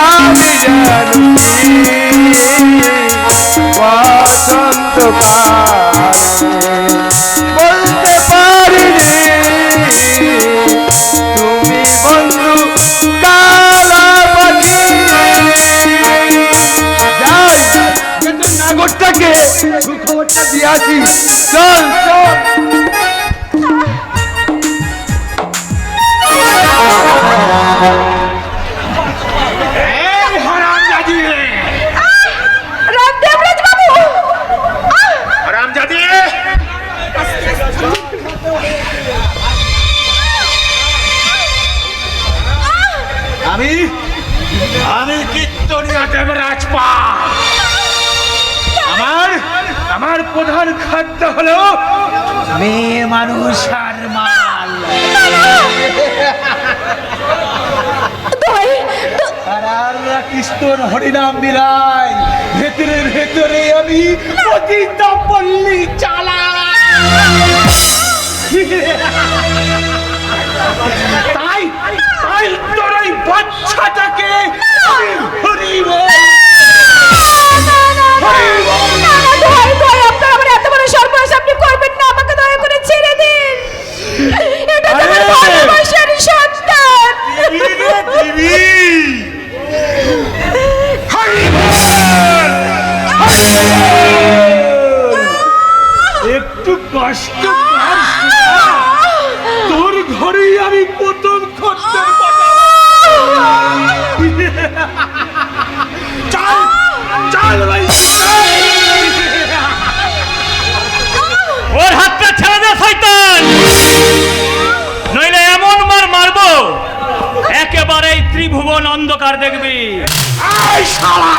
আমি যেন কি বসন্তকালে বলতে পারিনি, তুমি বন্ধু কালা পাখি। যাই বেতন নাগরটাকে সুখবরটা দিয়ে আসি। চল চল। রামদেবরাজ বাবু, রামজাদি, আমি কীর্তনিয়া দেবরাজ পা। আমার প্রধান খাদ্য হলো মেয়ে মানুষ আর মাল। কৃষ্ণর হরিনাম বিলাই, ভেতরে ভেতরে আমি পতিতা পল্লী চালাই। তাই তাই তোর ওই বাচ্চাটাকে হরি বল। আপনি করবেন না, আমাকে দয়া করে ছেড়ে দিন। এটা তো আমার ভালোবাসার সন্তান। একটু কষ্ট কর, তোর ঘরেই আমি প্রথম খদ্দের পাঠাবো। চল চল ভাই, ওর হাতটা ছেড়ে দে শয়তান, নইলে এমন মার মারবো একেবারেই ত্রিভুবন অন্ধকার দেখবি। আয় শালা।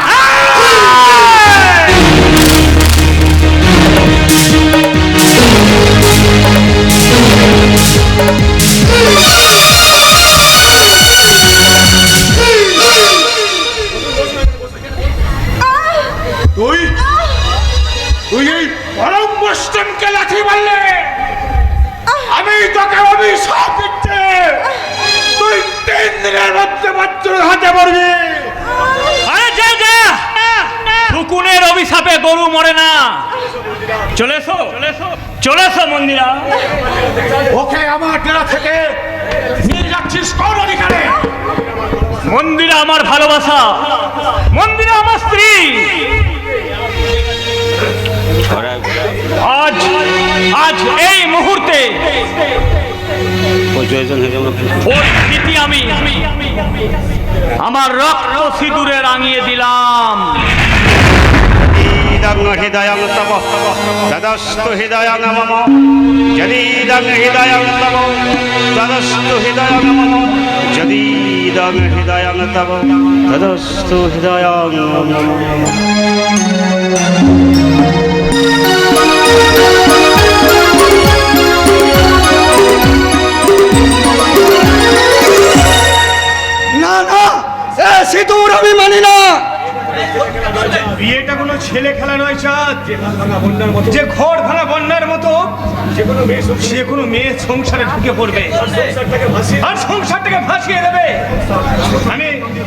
তুই তুই এই পরম মুসলিমকে লাঠি মারলে, আমি তোকে অভিশাপ দিচ্ছি, তুই 3 দিনের মধ্যে বাচ্চার হাতে পড়বি। আরে যা যা, হুকুনের অভিশাপে গরু মরে না। চলে এসো চলে এসো মন্দিরা। ওকে আমার ডেরা থেকে নিয়ে যাচ্ছিস কোন অধিকারে? মন্দিরা আমার ভালোবাসা, মন্দিরা আমার স্ত্রী। আজ আজ এই মুহূর্তে ওর স্মৃতি আমি আমার রক্ত সিঁদুরে রাঙিয়ে দিলাম। হৃদয়ং তব তদস্তু হৃদয়ং মম যদিদং হৃদয়ং তব তদস্তু হৃদয়ং মম যদিদং হৃদয়ং তব তদস্তু হৃদয়ং মম। না না, এ সিঁদুর আমি মানি না। বিয়েটা কোনো ছেলে খেলা নয় চাঁদ, যে ঘর ভাঙা বন্যার মতো যে কোনো মেয়ে সংসারে ঢুকে পড়বে আর সংসারটাকে ভাসিয়ে দেবে।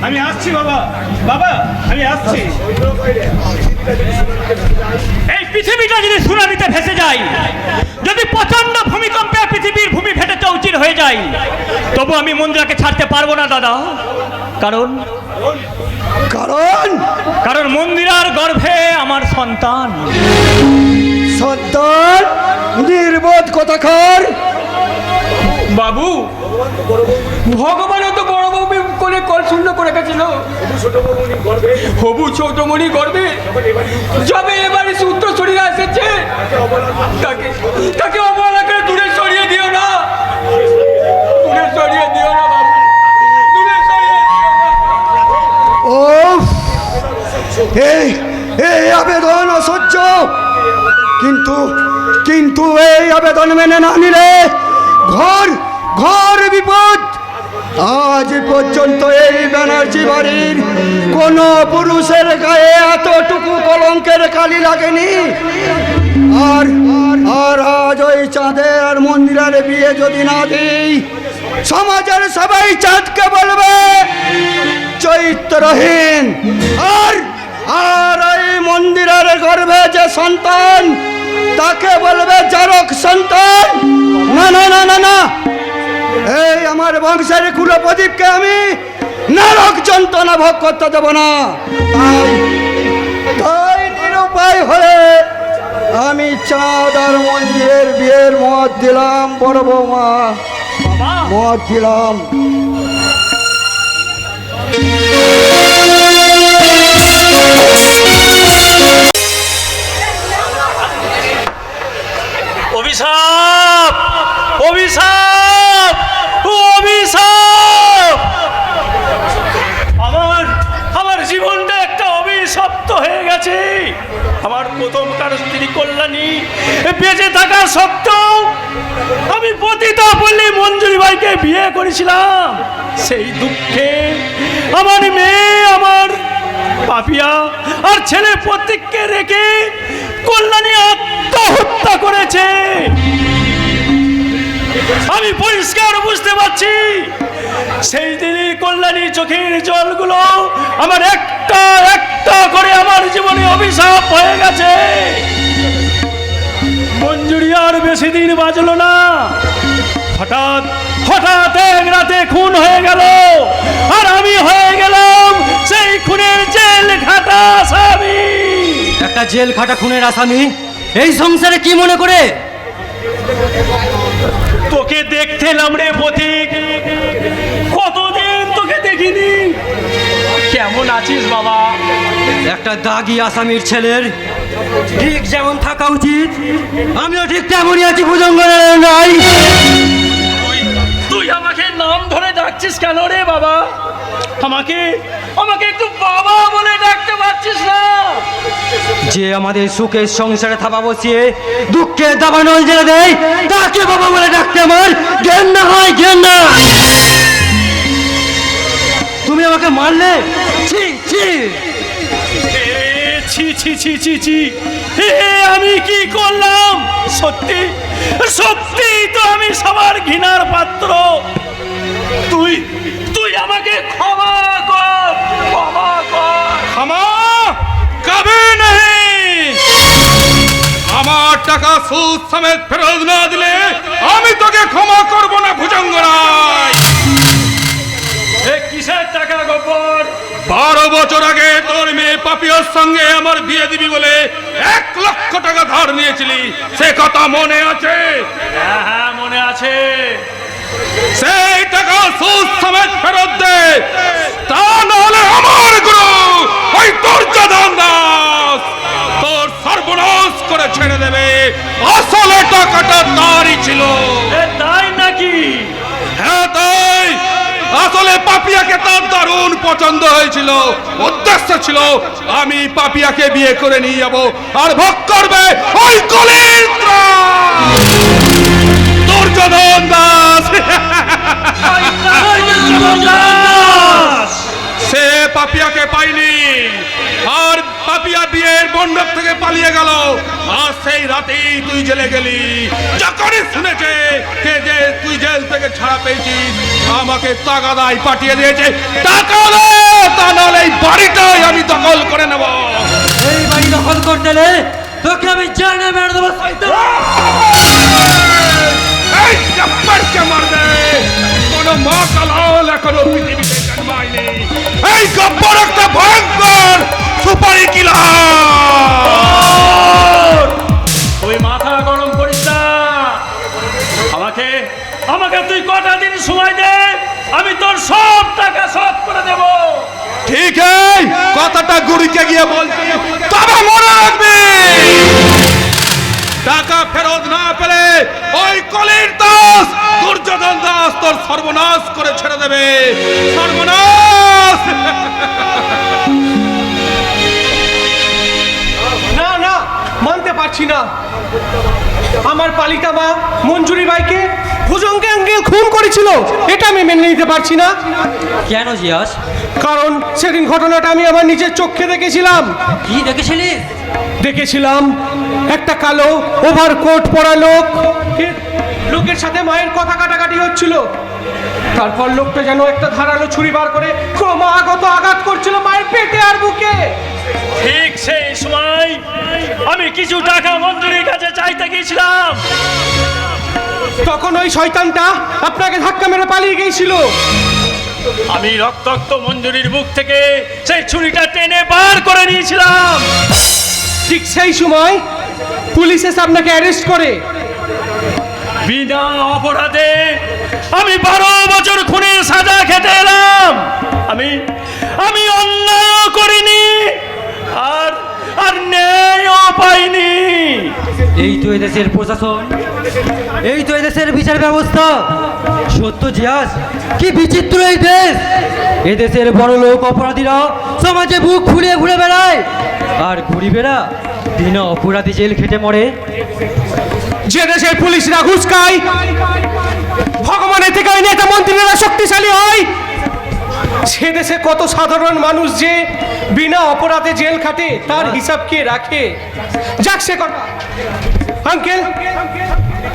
আমি আসছি বাবা, বাবা আমি আসছি। এই পৃথিবীটা যদি সুনামিতে ভেসে যায়, যদি প্রচন্ড ভূমিকম্পে পৃথিবীর ভূমি ফেটে চৌচির হয়ে যায়, তবু আমি মন্দিরাকে ছাড়তে পারবো না দাদা। কারণ কারণ কারণ মন্দিরার গর্ভে আমার সন্তান। সন্তান? নির্বোধ কথাকার। বাবু, ভগবানও তো বড় বউ করে কল শূন্য করে গেছিল। হবু ছোটমণি গর্বে যাবে এবারে সূত্র সরিয়ে এসেছে, তাকে অবহেলা করে দূরে সরিয়ে দিও না, দূরে সরিয়ে দিও না বাবু, দূরে সরিয়ে দিও না। ও এই আবেদন অসহ্য, কিন্তু এই আবেদন মেনে না নিলে ঘর ঘর বিপদ। আজ পর্যন্ত এই ব্যানার্জি বাড়ির কোন পুরুষের গায়ে এতটুকু কলঙ্কের কালি লাগেনি। আর আর আজ ওই চাঁদের আর মন্দিরের বিয়ে যদি না দিই, সমাজের সবাই চাঁদকে বলবে চরিত্রহীন। আর আর এই মন্দিরের গর্ভে যে সন্তান, তাকে বলবে জারক সন্তান। না না না না না, এই আমার বংশের কুলপ্রদীপকে আমি নরক যন্ত্রণা ভোগ করতে দেব না। তাই নিরুপায় হয়ে আমি চাঁদ আর মন্দিরের বিয়ের মত দিলাম। বড় বৌমা, মত দিলাম। অভিশাপ, অভিশাপ, অভিশাপ! আমার জীবনটা একটা অভিশপ্ত হয়ে গেছে। আমার প্রথমকার স্ত্রী কল্যাণী বেঁচে থাকা সত্ত্বেও আমি পতিতা পল্লী মঞ্জুরি ভাইকে বিয়ে করেছিলাম। সেই দুঃখে আমার মেয়ে, আমার পাপিয়া আর ছেলে প্রত্যেককে রেখে কল্যাণী আত্মহত্যা করেছে। আমি পরিষ্কার বুঝতে পারছি, সেই দিনই কল্যাণীর চোখের জলগুলো আমার একটা একটা করে আমার জীবনে অভিশাপ হয়ে গেছে। মঞ্জুরি আর বেশি দিন বাঁচল না। হঠাৎ হঠাৎ এক রাতে খুন হয়ে গেল, আর আমি হয়ে গেলাম সেই খুনের জেল খাটা আসামি। একটা জেল খাটা খুনের আসামি এই সংসারে কি মনে করে? তোকে দেখতে এলাম রে পথিক, কতদিন তোকে দেখিনি। কেমন আছিস বাবা? একটা দাগি আসামির ছেলের ঠিক যেমন থাকা উচিত, আমিও ঠিক তেমনই আছি ভুজঙ্গের নাই। তুই আমাকে নাম ধরে ডাকছিস কেন রে বাবা? আমাকে একটু বাবা বলে ডাকতে পারছিস না? যে আমাদের সুখের সংসারে থাবা বসিয়ে দুঃখের দাবানল জেলে দেয়, তাকে বাবা বলে ডাকতে আমার ঘেন্না হয়, ঘেন্না। তুমি আমাকে মারলে? ছি ছি ছি ছি ছি ছি ছি, আমি কি করলাম? সত্যি সত্যি তো আমি সবার ঘৃণার পাত্র। তুই আমাকে ক্ষমা কর, ক্ষমা কর। ক্ষমা কবে নেই। আমার টাকা সুদ সমেত ফেরত না দিলে আমি তোকে ক্ষমা করব না ভুজঙ্গরায়। কিসের টাকা গোপন? 12 বছর আগে তোর মেয়ে পাপিয়ার সঙ্গে আমার বিয়ে দিবি বলে 1 লক্ষ টাকা ধার নিয়েছিলি, সে কথা মনে আছে? হ্যাঁ মনে আছে। সেই টাকা সুদ সমেত ফেরত দে, তা নাহলে আমার গুরু ওই দুর্যোধন দাস তোর সর্বনাশ করে ছেড়ে দেবে। আসলে টাকাটা তার পাপিয়াকে তার দারুণ পছন্দ হয়েছিল। উদ্দেশ্য ছিল আমি পাপিয়াকে বিয়ে করে নিয়ে যাব আর ভোগ করবে ওই কলির দুর্যোধন দাস। সে পাপিয়াকে পাইনি আর পাপিয়া বিয়ের মণ্ডপ থেকে পালিয়ে গেল। আর সেই রাতেই তুই জেলে গেলি। যখনই শুনেছে কে যে তুই জেল থেকে ছাড়া পেয়েছিস আমাকে তাগাদায় পাঠিয়ে দিয়েছে। টাকা দে, তা নাহলে এই বাড়িটাই আমি দখল করে নেব। এই বাড়ি দখল করতে এলে তোকে আমি জানে মেরে দেবো শয়তান। এই চাপ্পারকে মার দে। কোনো মা কালাল এখনো পৃথিবীতে জন্মায়নি। এই গব্বর একটা ভয়ঙ্কর সুপারি কিলার। তুই মাথা গরম করিস না। আমাকে তুই কটা দিন সময় দে, আমি তোর সব টাকা শোধ করে দেব। ঠিক আছে, কথাটা গুড়িকে গিয়ে বলছি, তবে মনে রাখবি টাকা ফেরত না পেলে ওই কলির দাস দুর্যোধন দাস তোর সর্বনাশ করে ছেড়ে দেবে। সর্বনাশ। না না, মানতে পারছি না। আমার পালিতা মা মঞ্জুরি বাইকে ভুজঙ্গে আঙ্কেল খুন করেছিল, এটা আমি মেনে নিতে পারছি না। কেন জিয়াস? কারণ সেদিন ঘটনাটা আমি আমার নিজের চোখে দেখেছিলাম। কি দেখেছিলিস? দেখেছিলাম একটা কালো ওভারকোট পরা লোকের সাথে মায়ের কথা কাটাকাটি হচ্ছিল। তারপর লোকটা যেন একটা ধারালো ছুরি বার করে ক্রমাগত আঘাত করছিল মায়ের পেটে আর বুকে। ঠিক সেই সময় আমি কিছু টাকা মঞ্জুরির কাছে চাইতে গিয়েছিলাম। তখন ওই শয়তানটা আপনাকে ধাক্কা মেরে পালিয়ে গিয়েছিল। আমি রক্তাক্ত মঞ্জুরির বুক থেকে সেই ছুরিটা টেনে বার করে নিয়েছিলাম। ঠিক সেই সময় পুলিশ এসে আপনাকে অ্যারেস্ট করে। বিনা অপরাধে আমি 12 বছর খুনের সাজা খেতে এলাম। আমি অন্যায় করিনি আর ন্যায়ও পাইনি। এই তো এদেশের প্রশাসন, এই তো এদেশের বিচার ব্যবস্থা। সত্য জিয়াস, কি বিচিত্র এই দেশ। এদেশের বড় লোক অপরাধীরা সমাজে বুক ফুলিয়ে ঘুরে বেড়ায় আর গরিবেরা বিনা অপরাধী জেল খেটে মরে। যে দেশের পুলিশরা ঘুষ খায়, ভগবানের থেকে ওই নেতা মন্ত্রীরা শক্তিশালী হয়, সে দেশে কত সাধারণ মানুষ যে বিনা অপরাধে জেল খাটে তার হিসাব কে রাখে? যাক সে কথা। আঙ্কেল,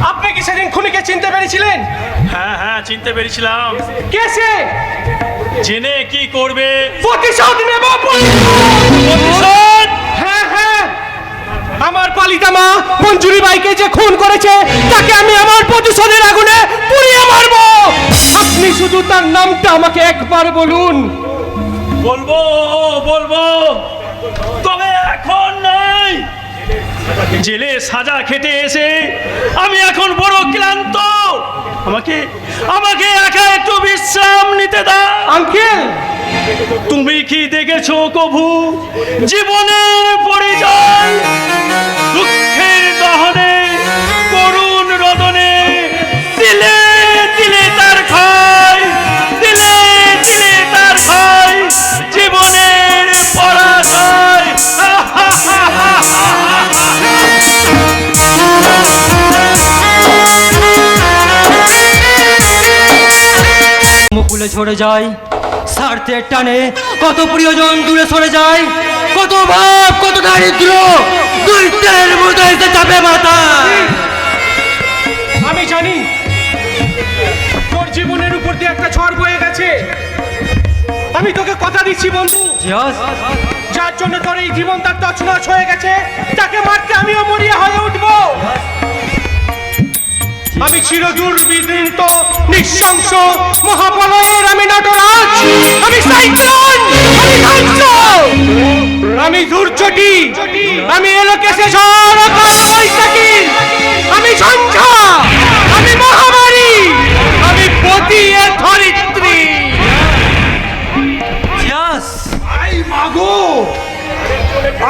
আপনি কি সেদিন খুনিকে চিনতে পেরেছিলেন? হ্যাঁ, চিনতে পেরেছিলাম। কে সে? জেনে কি করবে? প্রতিশোধ নেব। প্রতিশোধ? হ্যাঁ, আমার পালিতা মা মঞ্জুরি বাইকে যে খুন করেছে তাকে আমি আমার প্রতিশোধের আগুনে পুড়িয়ে মারব। আপনি শুধু তার নামটা আমাকে একবার বলুন। বলবো, তবে এখন নয়। জেলে সাজা খেটে এসে আমি এখন বড় ক্লান্ত। আমাকে একা একটু বিশ্রাম নিতে দাও। আঙ্কেল, তুমি কি দেখেছো কভু জীবনের পরিচয়? দুঃখের দহনে, করুণ রদনে, দিলে দিলে তার ক্ষয়, দিলে দিলে তার ক্ষয়, জীবনের পরাজয়। মুকুলে ঝরে যায় স্বার্থের টানে, কত প্রিয়জন দূরে সরে যায়, কত ভাব, কত দারিদ্র দুই তেলের মতো এসে চাপে মাথা। আমি জানি তোর জীবনের উপর দিয়ে একটা ঝড় বয়ে গেছে। আমি তোকে কথা দিচ্ছি বন্ধু, জিয়াস, যার জন্য তোর এই জীবন তার তছনছ হয়ে গেছে, তাকে মারতে আমিও মরিয়া হয়ে উঠবো। আমি চিরদুর্বিদিত নৃশংস মহাবলয়ের আমি নটরাজ, আমি সাইক্লোন, আমি ধ্বংস, আমি দুর্যোগী, আমি এলোকেশে ঝড় বৈশাখী, আমি ঝঞ্ঝা, আমি মহামারী, আমি পতি ধরিত্রী। জিয়াস, আই মাগো,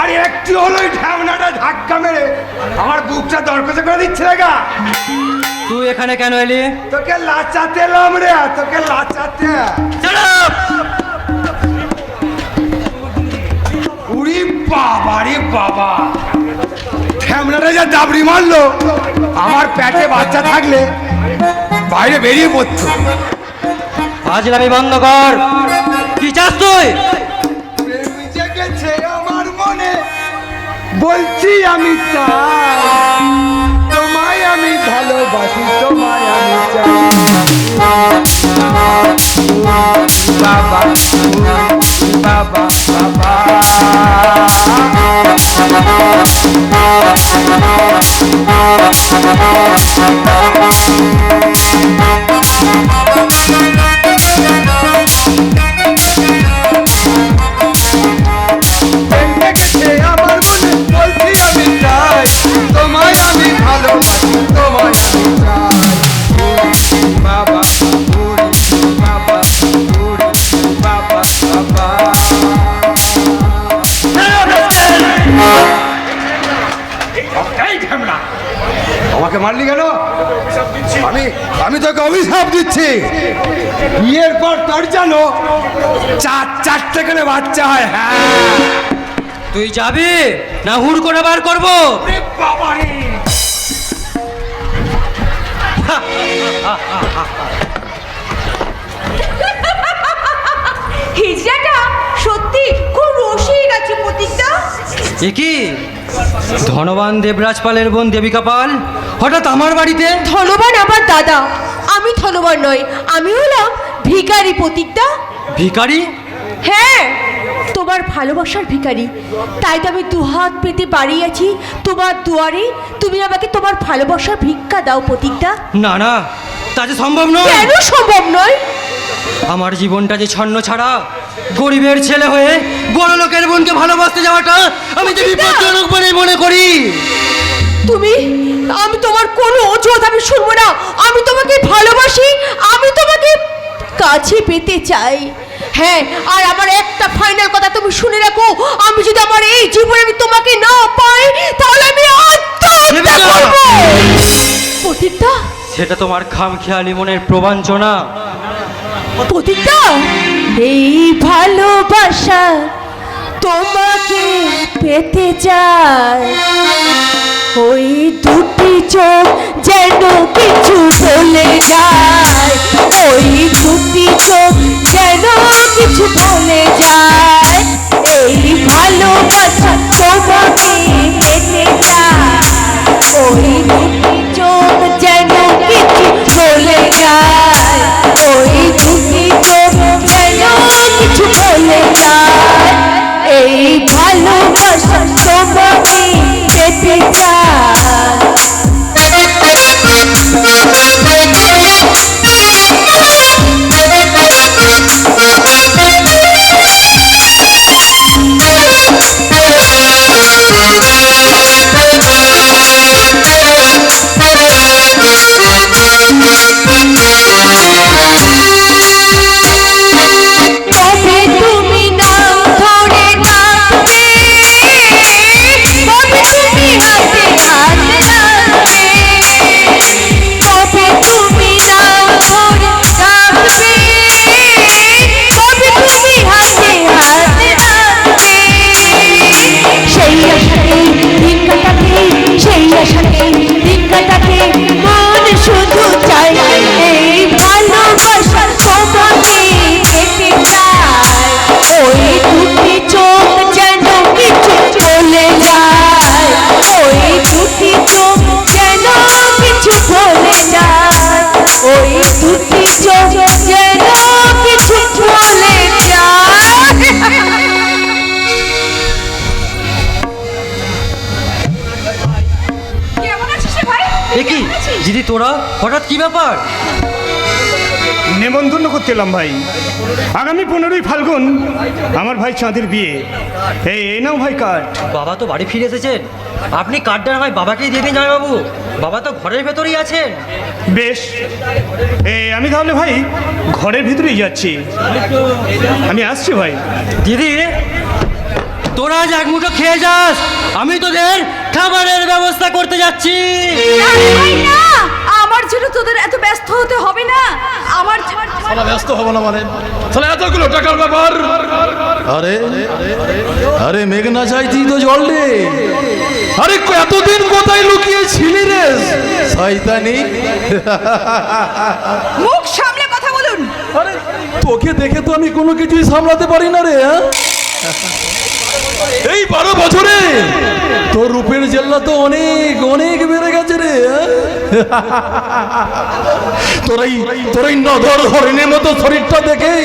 আর একটু হলো ঢামনাটা ধাক্কা মেরে আমার বুকটা দরকজা করে দিচ্ছে না। তুই এখানে কেন এলি? তোকে লাচাতে এলাম রে, তোকে লাচাতে। উরি বাবা রে বাবা, ঠ্যামনাটা যা দাবড়ি মারলো, আমার পেটে বাচ্চা থাকলে বাইরে বেরিয়ে পড়তো। আজলামি বন্ধ কর। কি চাস তুই? জেগেছে আমার মনে, বলছি আমি তাই, তোমায় আমি ভালোবাসি, তোমায় আমি চাই। বাবা বাবা বাবা, জেগেছে আমার মনে, বলছি আমি চাই, তোমায় আমি ভালোবাসি, তোমায় আমি চাই। বাবা বাবা বাবা বাবা। এই ঝামলা, আমাকে মারলি কেন? আমি তোকে অভিশাপ দিচ্ছি, বিয়ের পর তোর জানো চারটে করে বাচ্চা হয়। হ্যাঁ, তুই যাবি না হুড় করে বার করবো? হিজড়াটা সত্যি খুব রসিক আছে প্রতীকটা। এ কি ধনবান দেবরাজ পালের বোন দেবিকা পাল হঠাৎ আমার বাড়িতে? ধনবান আমার দাদা, আমি ধনবান নই, আমি হলাম ভিখারি প্রতীকটা। ভিখারি? হ্যাঁ, তোমার ভালোবাসার ভিখারি। তাই তো আমি দুহাত পেতে বাড়িয়ে আছি তোমার দুয়ারে। তুমি আমাকে তোমার ভালোবাসার ভিক্ষা দাও প্রতীকটা। না না, তা যে সম্ভব নয়। কেন সম্ভব নয়? আমার জীবনটা যে ছন্ন ছাড়া, গরিবের ছেলে হয়ে বড় লোকের বোনকে ভালোবাসতে যাওয়াটা আমি যে বিপজ্জনক বলে মনে করি। আমি তোমার কোনো অজুহাত আমি শুনবো না। আমি তোমাকে ভালোবাসি, আমি তোমাকে কাছে পেতে চাই। হ্যাঁ, আর আমার একটা ফাইনাল কথা তুমি শুনে রাখো, আমি যদি আমার এই জীবনে আমি তোমাকে না পাই, তাহলে আমি আত্মহত্যা করব। প্রতীকটা, সেটা তোমার খামখেয়ালি মনের প্রবঞ্চনা। প্রতীকটা, এই ভালোবাসা তোমাকে পেতে চায়, ওই দুটি চোখ যেন কিছু বলে যায়, ওই দুটি চোখ যেন কিছু বলে যায়, এই ভালোবাসা তোমাকে পেতে চায়, ওই দুটি চোখ যেন কিছু বলে যায়, ওই দুটি চোখ যেন কিছু বলে যায়, এই ভালোবাসা তোমাকে পেতে চায়। তবে তুমি নাম ধরে ডাকবে, তবে তুমি হাতে হাতে রাখবে, তবে তুমি নাম ধরে ডাকবে, তবে তুমি হাতে হাতে রাখবে, সেই আশাতে দিন কাটাতে, সেই আশাতে দিন কাটাতে মন শুধু চায়, এই ভালোবাসা তোমাকে পেতে চায়, ওই দুটি চোখ যেন কিছু বলে যায়, ওই দুটি চোখ যেন কিছু বলে যায়, ওই দুটি চোখ যেন কিছু বলে যায়। কেমন আছিস রে ভাই? এ কি দিদি, তোরা হঠাৎ কি ব্যাপার? নেমন্তন্ন করতে এলাম ভাই। আগামী 15ই ফাল্গুন আমার ভাই চাঁদের বিয়ে। এই নাও ভাই কার্ড। বাবা তো বাড়ি ফিরে এসেছেন, আপনি কার্ডটা ভাই বাবাকেই দিয়ে দিন জামাইবাবু। বাবা তো ঘরের ভেতরেই আছেন। বেশ, আমি তাহলে ভাই ঘরের ভিতরেই যাচ্ছি, আমি আসছি ভাই। দিদি, তোরা আজ এক মুঠো খেয়ে যাস, আমি তোদের খাবারের ব্যবস্থা করতে যাচ্ছি। আরে ভাই না, আমার জন্য তোদের এত ব্যস্ত হতে হবে না। আমার শালা ব্যস্ত হব না মানে শালা এতগুলো টাকার ব্যাপার। আরে আরে মেঘনা চাইতি তো জল রে। আরে এতদিন কোথায় লুকিয়ে ছিলি রে শয়তানি? মুখ সামলে কথা বলুন। আরে তোকে দেখে তো আমি কোনো কিছুই সামলাতে পারি না রে। এই 12 বছরে তোর রূপের জেল্লা তো অনেক অনেক বেড়ে গেছে রে। তোর নধর হরিণের মতো শরীরটা দেখে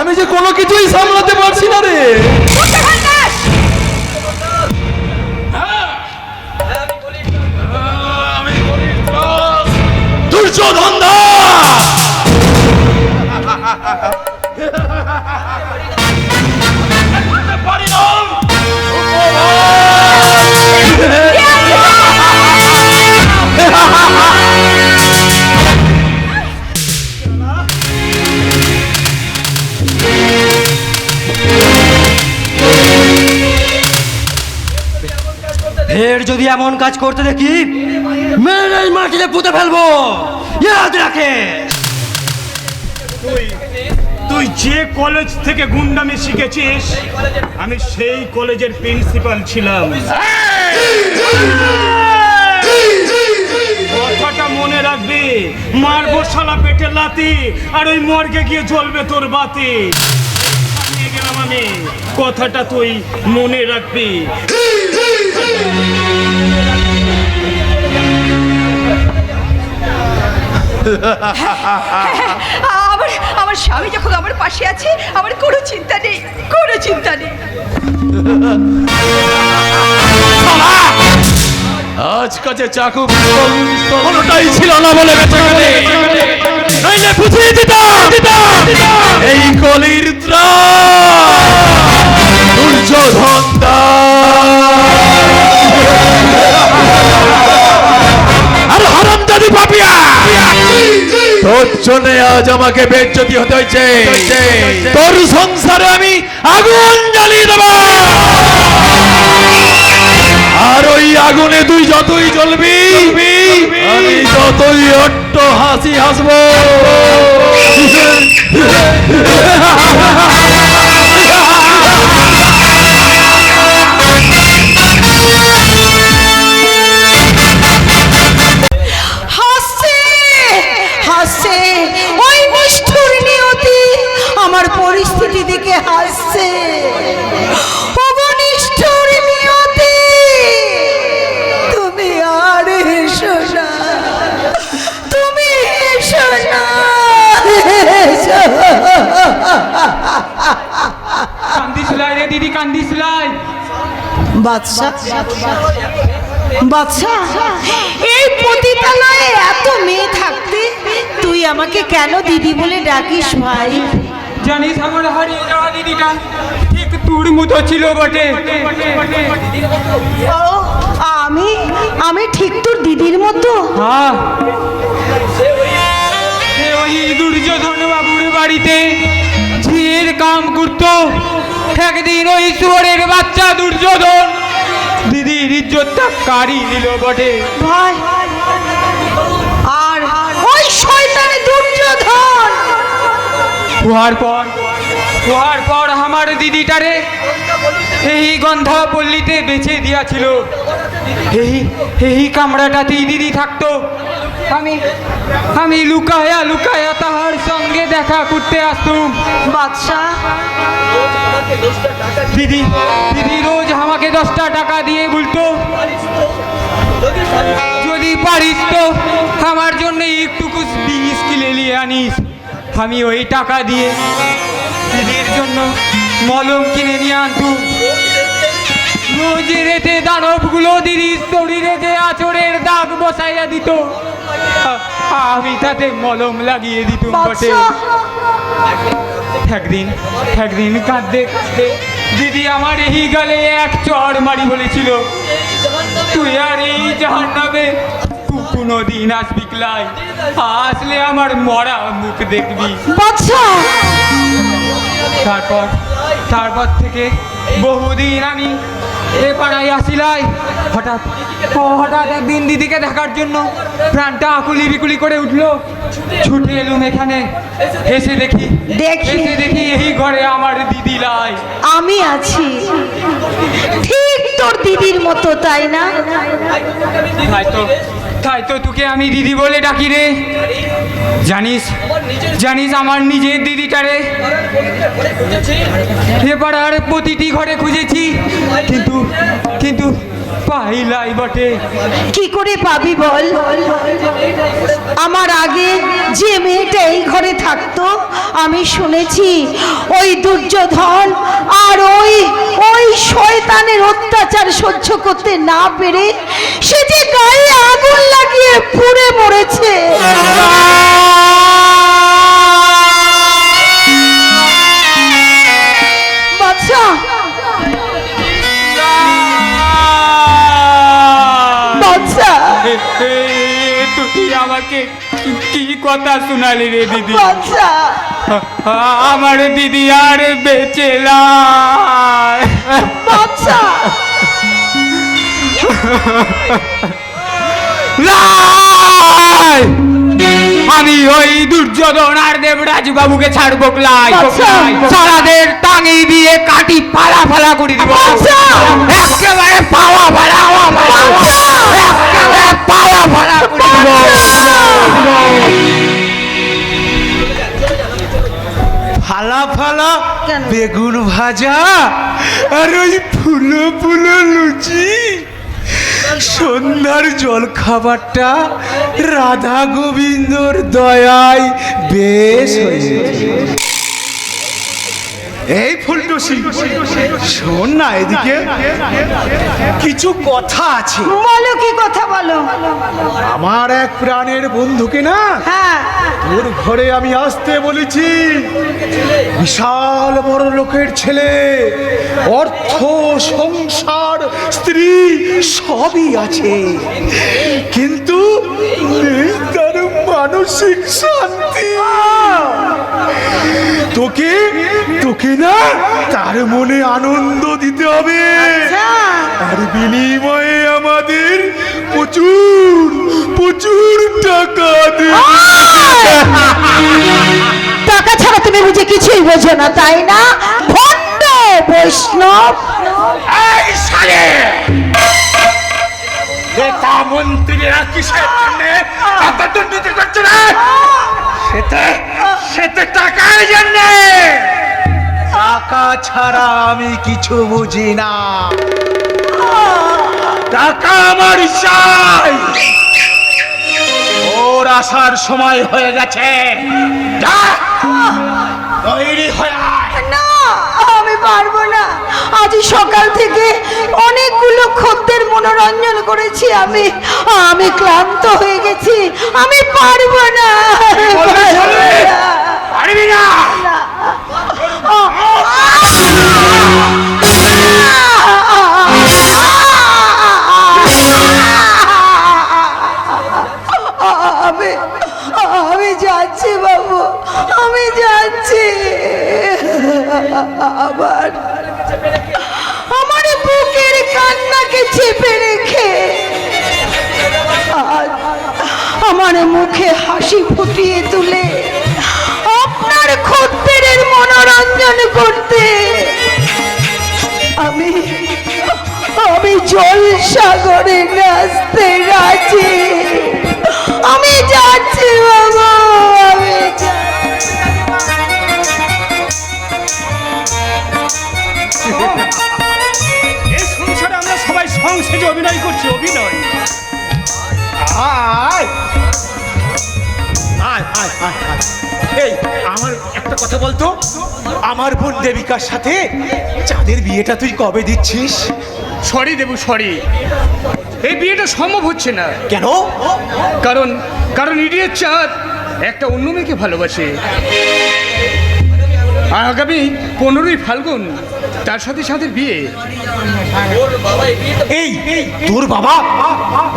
আমি যে কোনো কিছুই সামলাতে পারছি না রে। দুর্যোধন দা ফের যদি এমন কাজ করতে দেখি মেরে এই মাটিতে পুঁতে ফেলবো, ইয়াদ রাখে। তুই যে কলেজ থেকে গুন্ডামি শিখেছিস, আমি সেই কলেজের প্রিন্সিপাল ছিলাম। কথাটা মনে রাখবি, মারবো শালা পেটে লাতি, আর ওই মর্গে গিয়ে জ্বলবে তোর বাতি। নিয়ে গেলাম আমি, কথাটা তুই মনে রাখবি। আমার স্বামী যখন আমার পাশে আছে, আমার কোনো চিন্তা নেই, কোনো চিন্তা নেই। আজ কাছে চাকু কোনোটাই ছিল না বলে বেঁচে গেলে, নইলে বুঝিয়ে দিতাম এই কলির দুর্যোধন দা। আর হারামজাদি পাপিয়া, তোর জন্য আজ আমাকে বেজ্জতি হতে হয়েছে। তোর সংসারে আমি আগুন জ্বালিয়ে দেব, আর ওই আগুনে তুই যতই জ্বলবি আমি ততই অট্ট হাসি হাসবো। হাসছে ওই নিষ্ঠুর নিয়তি আমার পরিস্থিতি দেখে হাসছে। ওগো নিষ্ঠুর নিয়তি, তুমি আর এসো না, তুমি এসো না, এসো। কান্দিস লাই রে দিদি, কান্দিস লাই। বাদশা, বাদশা, এই পতিতালয়ে এত মেয়ে থাকতে তুই আমাকে কেন দিদি বলে ডাকিস ভাই? জানিস আমার হারিয়ে যাওয়া দিদিটা ঠিক তোর মতো ছিল বটে। ও, আমি ঠিক তোর দিদির মতো? হ্যাঁ, সে ওই দুর্যোধন বাবুর বাড়িতে ঝির কাম করতো। একদিন ওই শুয়োরের বাচ্চা দুর্যোধন দিদির ইজ্জতটা কাড়ি নিল বটে ভাই। আর ওই শয়তান দুর্যোধন উহার পর আমার দিদিটারে এই গন্ধা পল্লীতে বেঁচে দিয়াছিল। এই কামরাটাতেই দিদি থাকতো। আমি লুকায়া লুকায়া তাহার সঙ্গে দেখা করতে আসতুম। বাদশা, দিদি রোজ আমাকে 10টা টাকা দিয়ে বলতো, যদি পারিস তো আমার জন্য একটুকু বিষ কিনে নিয়ে আনিস। আমি ওই টাকা দিয়ে দিদির জন্য মলম কিনে নিয়ে আনতুম। রোজ রেতে দানবগুলো দিদির শরীরে যে আঁচড়ের দাগ বসাইয়া দিত, আমি তাতে মলম লাগিয়ে দিতুম বটে। একদিন কাঁদতে কাঁদতে দিদি আমার এই গালে এক চড় মারি বলেছিল, তুই আর এই জাহান্নামে কোনোদিন আসবি ক্লাই, আসলে আমার মরা মুখ দেখবি। তারপর থেকে বহুদিন আমি এ পাড়ায় আসিলাই। হঠাৎ একদিন দিদিকে দেখার জন্য প্রাণটা আকুলি বিকুলি করে উঠলো। ছুটে এলুম এখানে, এসে দেখি এই ঘরে আমার দিদি লাই। আমি আছি ঠিক তোর দিদির মতো, তাই না? তাই তো তোকে আমি দিদি বলে ডাকি রে। জানিস আমার নিজের দিদিটারে এবার আর প্রতিটি ঘরে খুঁজেছি, কিন্তু পাইলাই বটে। কি করে পাবি বল? আমার আগে যে মেয়েটা এই ঘরে থাকতো, আমি শুনেছি ওই দুর্যোধন আর ওই শয়তানের অত্যাচার সহ্য করতে না পেরে সে যে গায়ে আগুন লাগিয়ে পুড়ে মরেছে। বাচ্চা তুই আমাকে কি কথা শোনালি রে দিদি? বাচ্চা আমার দিদি আর বেঁচে নাই। বাচ্চা আমি ওই দুর্যোধন আর দেবরাজ বাবুকে ছাড়বো ক্লাই, আচ্ছা। সারাদের টাঙি দিয়ে কাটি ফালা ফালা করে দিব। আচ্ছা। একেবারে পাওয়া ফালা একেবারে পাওয়া ফালা করে দিব। ফালা ফালা কেন? বেগুন ভাজা আর ওই ফুলো ফুলো লুচি, সন্ধ্যার জল খাবারটা রাধা গোবিন্দর দয়ায় বেশ হয়েছে। এই ফুলটুসি, শোন না এদিকে, কিছু কথা আছে। বলো, কি কথা বলো? আমার এক প্রাণের বন্ধুকে না হ্যাঁ, তোর ঘরে আমি আসতে বলেছি। বিশাল বড় লোকের ছেলে, অর্থ, সংসার, স্ত্রী সবই আছে, কিন্তু নেই তার মানসিক শান্তি। তোকে না তার মনে আনন্দ দিতে হবে, আর বিনিময়ে আমাদের প্রচুর টাকা দেবে। টাকা ছাড়া তুমি বুঝে কিছুই বোঝো না, তাই না? ভণ্ড বৈষ্ণব। এই শালে! নেতা মন্ত্রীরা কিসের জন্য টাকা দুর্নীতি করছে না? সেতে টাকার জন্য। টাকা ছাড়া আমি কিছু বুঝি না। টাকা আমার চাই। ওর আসার সময় হয়ে গেছে, যা, তৈরি হয়ে আয়। না, আমি পারবো না। আজ সকাল থেকে অনেকগুলো খদ্দের মনোরঞ্জন করেছি, আমি ক্লান্ত হয়ে গেছি, আমি পারবো না। পারবি না? আমি যাচ্ছি বাবু, আমি যাচ্ছি। আমার বুকের কান্নাকে চেপে রেখে আমার মুখে হাসি ফুটিয়ে তুলে আপনার খদ্দেরের মনোরঞ্জন করতে আমি জল সাগরে নাচতে রাজি। আমি যাচ্ছি বাবা, আমি এই সংসারে আমরা সবাই সংসেজে অভিনয় করছি, অভিনয়। আয় আয় আয় আয় আয়। এই আমার একটা কথা বলতো, আমার বোন দেবিকার সাথে চাঁদের বিয়েটা তুই কবে দিচ্ছিস? সরি দেবু, সরি, এই বিয়েটা সম্ভব হচ্ছে না। কেন? কারণ ইডিয়ের চাঁদ একটা অন্য মেয়েকে ভালোবাসে। আগামী 15ই ফাল্গুন তার সাথে চাঁদের বিয়ে। এই তোর বাবা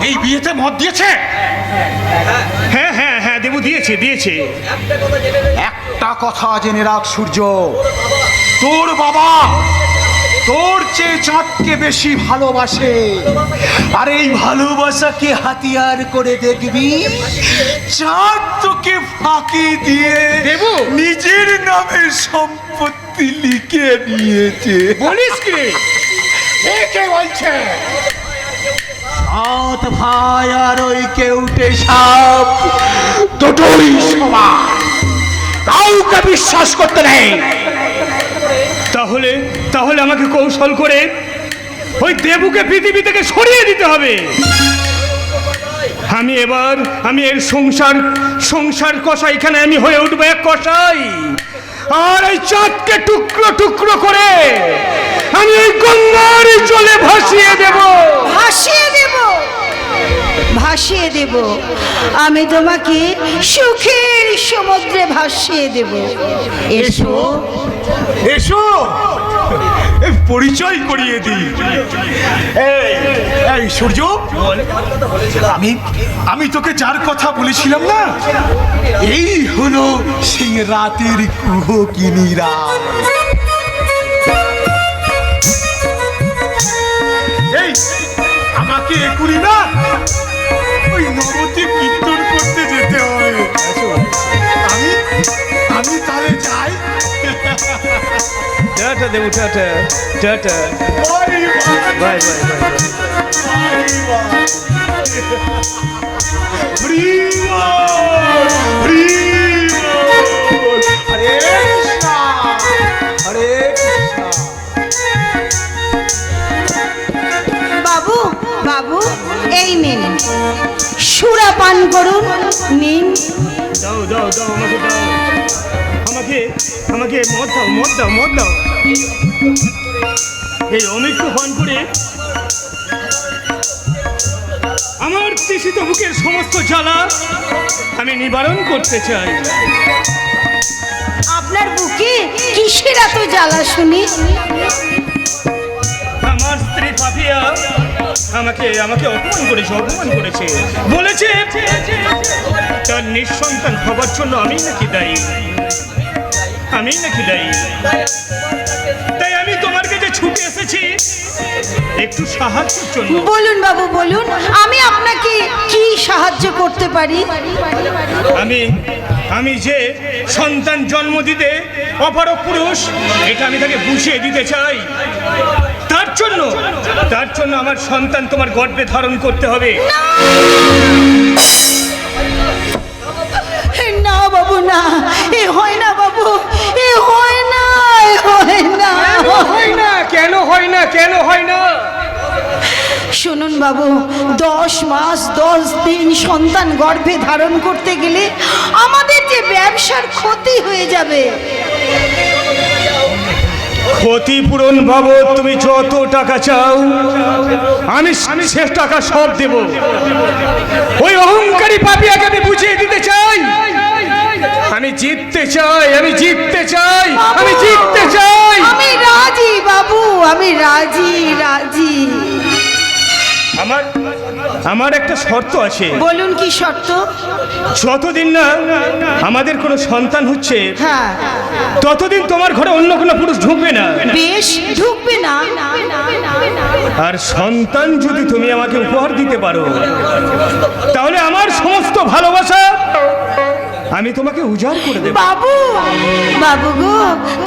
এই বিয়েতে মত দিয়েছে? হ্যাঁ হ্যাঁ হ্যাঁ দেবু, দিয়েছে। একটা কথা জেনে রাখ সূর্য, তোর বাবা তোর চেয়ে চাঁদকে বেশি ভালোবাসে, আর এই ভালোবাসাকে হাতিয়ার করে দেখবি চাঁদ তোকে ফাঁকি দিয়ে নিজের নামে সম্পত্তি লিখে নিয়েছে। বলিস কি রে? কে বলছে? চাঁদ ভাই আর ওই কেউটে সাপ দুটোই সমান, কাউকে বিশ্বাস করতে নেই। তাহলে তাহলে আমাকে কৌশল করে ওই দেবুকে পৃথিবী থেকে সরিয়ে দিতে হবে। আমি এর সংসার কষাই, এখানে আমি হয়ে উঠবো এক কষাই, আর এই চাঁদকে টুকরো টুকরো করে আমি ওই গঙ্গার জলে ভাসিয়ে দেব। ভাসিয়ে দেব আমি তোমাকে সুখের সমুদ্রে ভাসিয়ে দেব। এসো এসো, পরিচয় করিয়ে দিই। এই সূর্য, আমি তোকে যার কথা বলেছিলাম না, এই হলো সেই রাতের কুহকিনীরা। এই আমাকে একুরি না ওই নবতে কীর্তন করতে যেতে হবে। আমি তাহলে যাই। Tata Debu, tata tata, bye bye বাবু, বাবু এই নিন, সুরা পান করুন, নিন। দাও দাও দাও, আমাকে দাও, আমাকে মদ দাও। এই অমৃত পান করে আমার তৃষিত বুকের সমস্ত জ্বালা আমি নিবারণ করতে চাই। আপনার বুকে কিসের এত জ্বালা শুনি? আমার স্ত্রী পাপিয়া আমাকে অপমান করেছে, বলেছে তার নিঃসন্তান হবার জন্য আমি নাকি দায়ী। তাই আমি তোমার কাছে ছুটে এসেছি একটু সাহায্যের জন্য। বলুন বাবু, বলুন, আমি আপনাকে কি সাহায্য করতে পারি? আমি যে সন্তান জন্ম দিতে অপারগ পুরুষ, এটা আমি তাকে বুঝিয়ে দিতে চাই। তার জন্য আমার সন্তান তোমার গর্ভে ধারণ করতে হবে। না বাবু, না, এ হয় না বাবু, এ হয় না। কেন হয় না? শুনুন বাবু, 10 মাস 10 দিন সন্তান গর্ভে ধারণ করতে গেলে আমাদের যে ব্যবসার ক্ষতি হয়ে যাবে। ক্ষতিপূরণ বাবদ তুমি যত টাকা চাও আমি শেষ টাকা সব দেব। ওই অহংকারী পাপিয়াকে আমি বুঝিয়ে দিতে চাই আমি জিততে চাই। আমি রাজি বাবু, আমি রাজি। আমার একটা শর্ত আছে। বলুন কি শর্ত? যতদিন না আমাদের কোনো সন্তান হচ্ছে, হ্যাঁ, ততদিন তোমার ঘরে অন্য কোনো পুরুষ ঢুকবে না। বেশ, ঢুকবে না। আর সন্তান যদি তুমি আমাকে উপহার দিতে পারো, তাহলে আমার সমস্ত ভালোবাসা আমি তোমাকে উজাড় করে দেব। বাবু গো,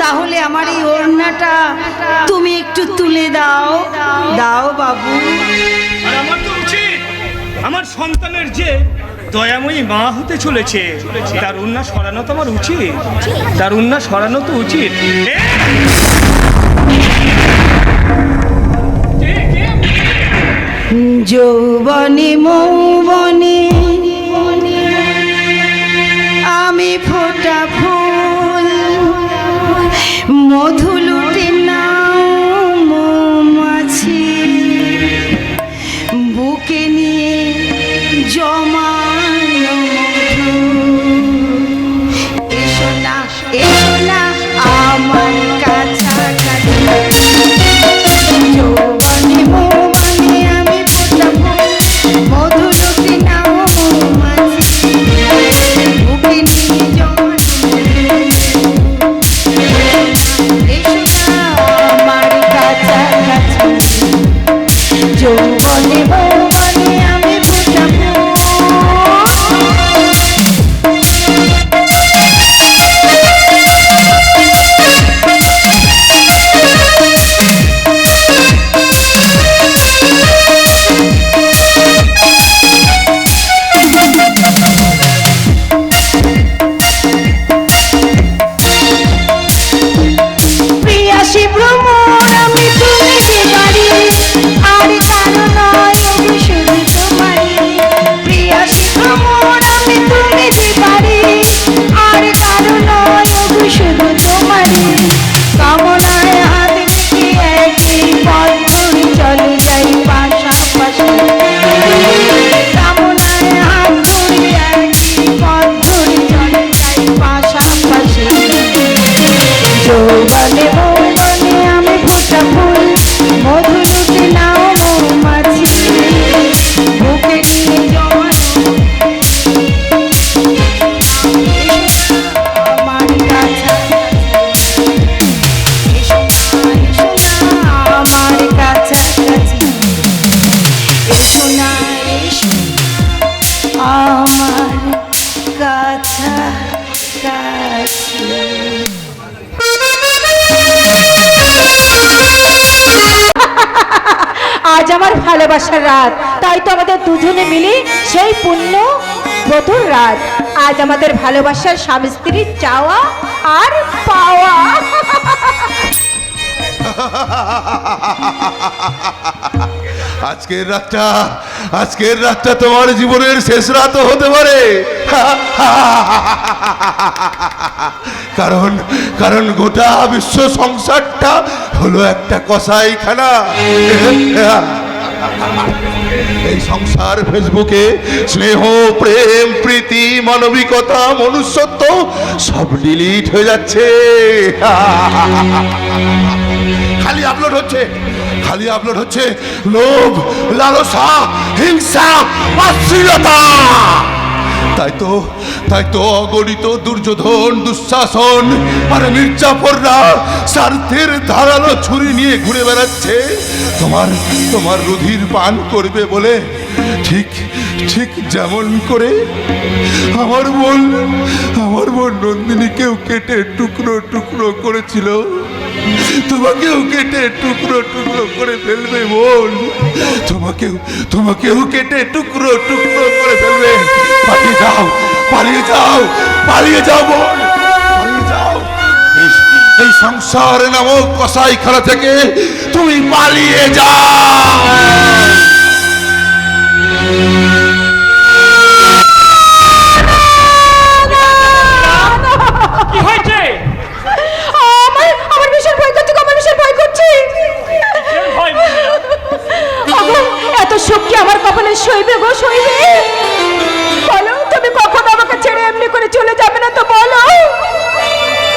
তাহলে আমার এই ওড়নাটা তুমি একটু তুলে দাও বাবু। আর আমার তো উচিত আমার সন্তানের যে দয়াময়ী মা হতে চলেছে, তার ওড়না সরানো তো আমার উচিত। যৌবনে মৌবনে আমি ফোটা ফুল, মধু লুটে নাও মৌমাছি, বুকে নিয়ে জমানো মধু। এসো না আমার কাছাকাছি, যৌবনে মৌবনে আমি ফোটা ফুল, মধু লুটে নাও মৌমাছি, বুকে নিয়ে জমানো মধু। কাছাকাছি। আজ আমার ভালোবাসার রাত, তাই তো আমাদের দুজনে মিলে সেই পুণ্য বধুর রাত। আজ আমাদের ভালোবাসার স্বামী স্ত্রীর চাওয়া আর পাওয়া। আজকের রাতটা তোমার জীবনের শেষ রাত হতে পারে। কারণ গোটা বিশ্ব সংসারটা হলো একটা কসাইখানা। এই সংসার ফেসবুকে স্নেহ, প্রেম, প্রীতি, মানবিকতা, মনুষ্যত্ব সব ডিলিট হয়ে যাচ্ছে। খালি আপলোড হচ্ছে লোভ, লালসা, হিংসা, অশ্লীলতা। তাই তো অগণিত দুর্যোধন, দুঃশাসন আর মির্জাফররা স্বার্থের ধারালো ছুরি নিয়ে ঘুরে বেড়াচ্ছে তোমার রুধির পান করবে বলে। ঠিক যেমন করে আমার বোন নন্দিনীকেও কেটে টুকরো টুকরো করেছিল, তোমাকেও কেটে টুকরো টুকরো করে ফেলবে বোন। তোমাকেও কেটে টুকরো টুকরো করে ফেলবে। পালিয়ে যাও বোন, পালিয়ে যাও। এই সংসার নামক কসাইখানা থেকে তুমি পালিয়ে যাও। কি হয়েছে? আমার ভীষণ ভয় করছে, আমার ভীষণ ভয় করছে। ভয় মন্দিরা? আগো, এত সুখ কি আমার কপালে সইবে গো, সইবে? বলো, তুমি কখনো আমাকে ছেড়ে এমনি করে চলে যাবে না তো, বলো।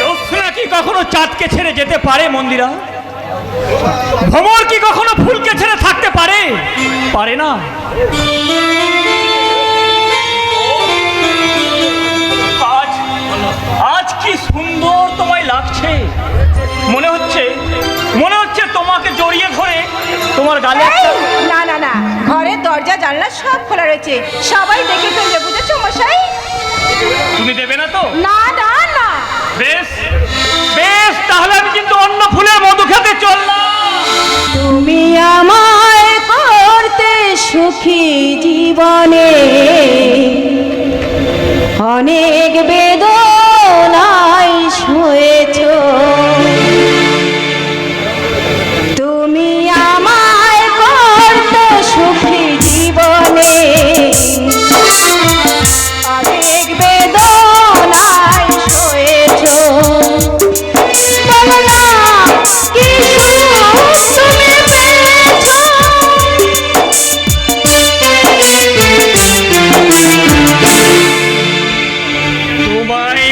জ্যোৎস্না কি কখনো চাঁদকে ছেড়ে যেতে পারে মন্দিরা? ভ্রমর কি কখনো ফুলকে ছেড়ে থাকতে পারে? পারে না। আজ কি সুন্দর তোমায় লাগছে। মনে হচ্ছে তোমাকে জড়িয়ে ধরে তোমার গালে না, ঘরের দরজা জানলা সব খোলা রয়েছে, সবাই দেখে ফেলবে, বুঝেছো মশাই? তুমি দেবে না তো? না। বেশ, তাহলে আমি কিন্তু অন্য ফুলের মধু খেতে চললাম। তুমি আমায় করতে সুখী জীবনে অনেক বেদনায় সয়েছ। তুমি আমায় করতে সুখী জীবনে অনেক বেদনায় সয়েছ। বলো না কি সুখ তুমি পেয়েছ। তোমায়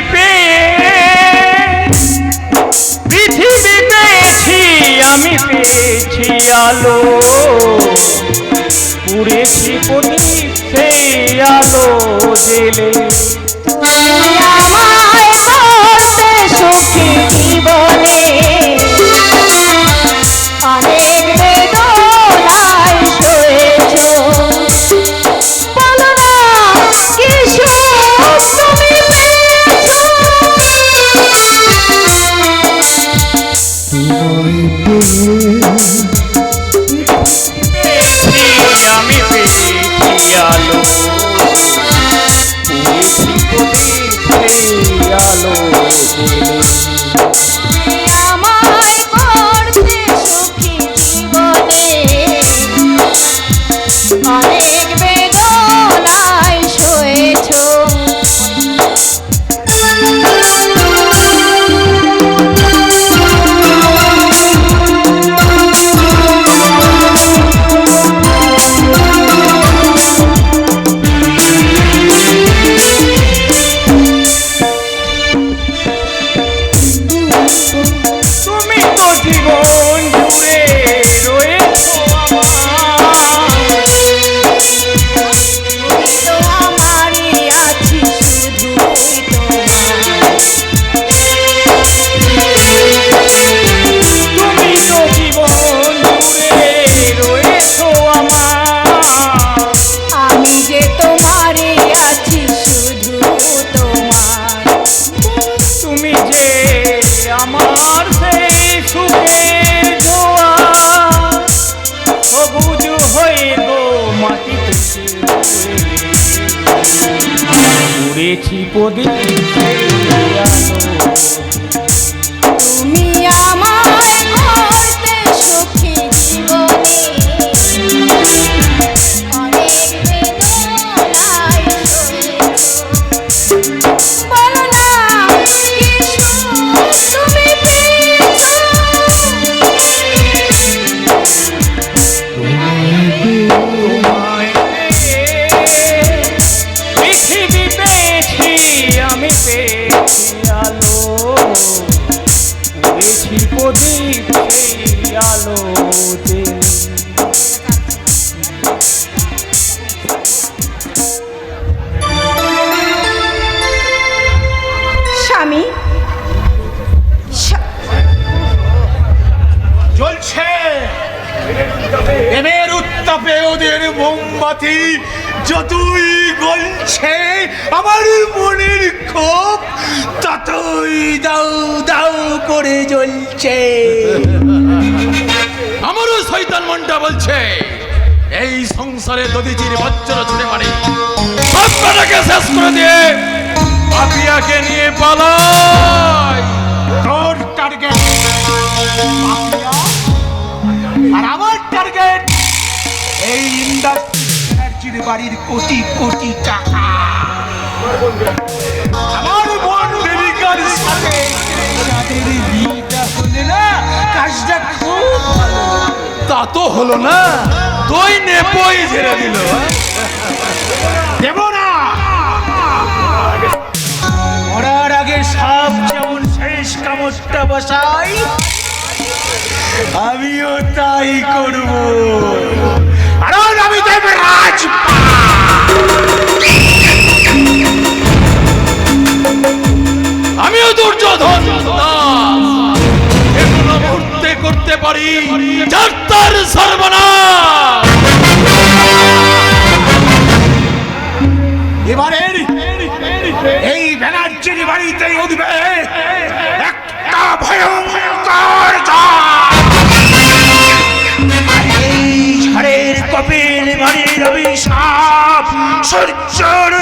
করেছি প্রদীপ তুমি আমায় করতে সুখী জীবনে অনেক বেদনায় সয়েছো। বলো না কি সুখ তুমি পেয়েছো। পৃথিবী পেয়েছি আমি পেয়েছি আলো করেছি প্রদীপ সেই আলোতে স্বামী জ্বলছে প্রেমের উত্তাপে ওদের মোমবাতি যতই গলছে আমার মনের ক্ষোভ ততই দাউ দাউ করে জ্বলছে। আমারও শয়তান মনটা বলছে এই সংসারে দদিজির বজ্র ছুড়ে মারি সবটাকে শেষ করে দিয়ে পাপিয়াকে নিয়ে পালাই। তোর টার্গেট আর আমার টার্গেট এই ইন্ডাস্ট্রির বাড়ির কোটি কোটি টাকা। আমার বোন দেবিকার সাথে যাদের বিয়েটা হলে না কাজটা খুব ভালো। তা তো হলো না, তুই নেপই ঝেড়ে দিল। দেব না, মরার আগে সব যেমন শেষ কামড়টা বসাই আমিও তাই করব। কারণ আমি দেবরাজ। আমিও দুর্যোধন এগুলো মুহূর্তে করতে পারি যার তার সর্বনাশ। এবারের এই ব্যানার্জির বাড়িতে উঠবে একটা ভয়ঙ্কর ঝড়। আর এই ঝড়ের কপিল বাড়ির অভিশাপ সূর্যের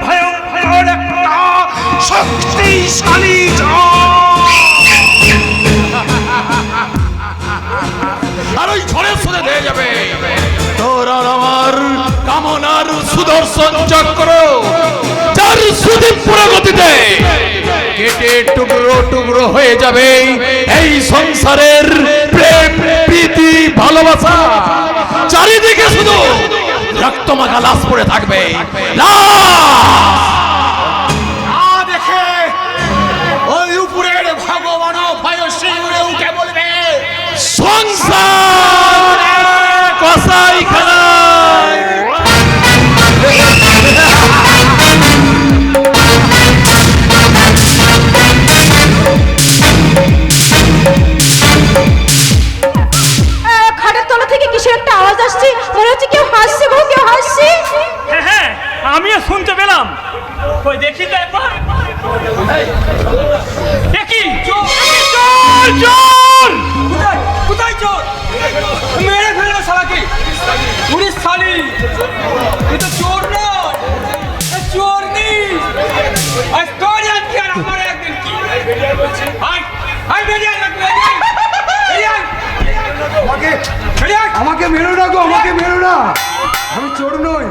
ভয়ঙ্কর একটা শক্তিশালী ঝড়। আর ওই ঝড়ের সাথে দিয়ে যাবে তোর আর আমার কামনার সুদর্শন চক্র, যার সুদীপ্র গতিতে কেটে টুকরো টুকরো হয়ে যাবে এই সংসারের প্রেম প্রীতি ভালোবাসা। চারিদিকে শুধু রক্তমাখা লাশ পড়ে থাকবে, দেখে ওই উপরের ভগবান ভয় শিউরে উঠে বলবে সংসার কসাই খানায়। খাটের তলা থেকে কিসের একটা আওয়াজ আসছে, মনে হচ্ছে কেউ হাসছে গো, কেউ হাসছে। হ্যাঁ আমিও শুনতে পেলাম। ওই দেখি তো একবার। দেখি চোর চোর। কোথায় চোর? মেরে ফেলবো শালাকে। উনি শালি, এ তো চোর নয়, এ চোর নেই। আর তোর আজকে আর আমার একদিন কি? আয় আয় বেরিয়ে আয়, বেরিয়ে আয়, বেরিয়ে আয়। বেরিয়ে আয়। আমাকে মেরো না গো, আমাকে মেরো না, আমি চোর নই।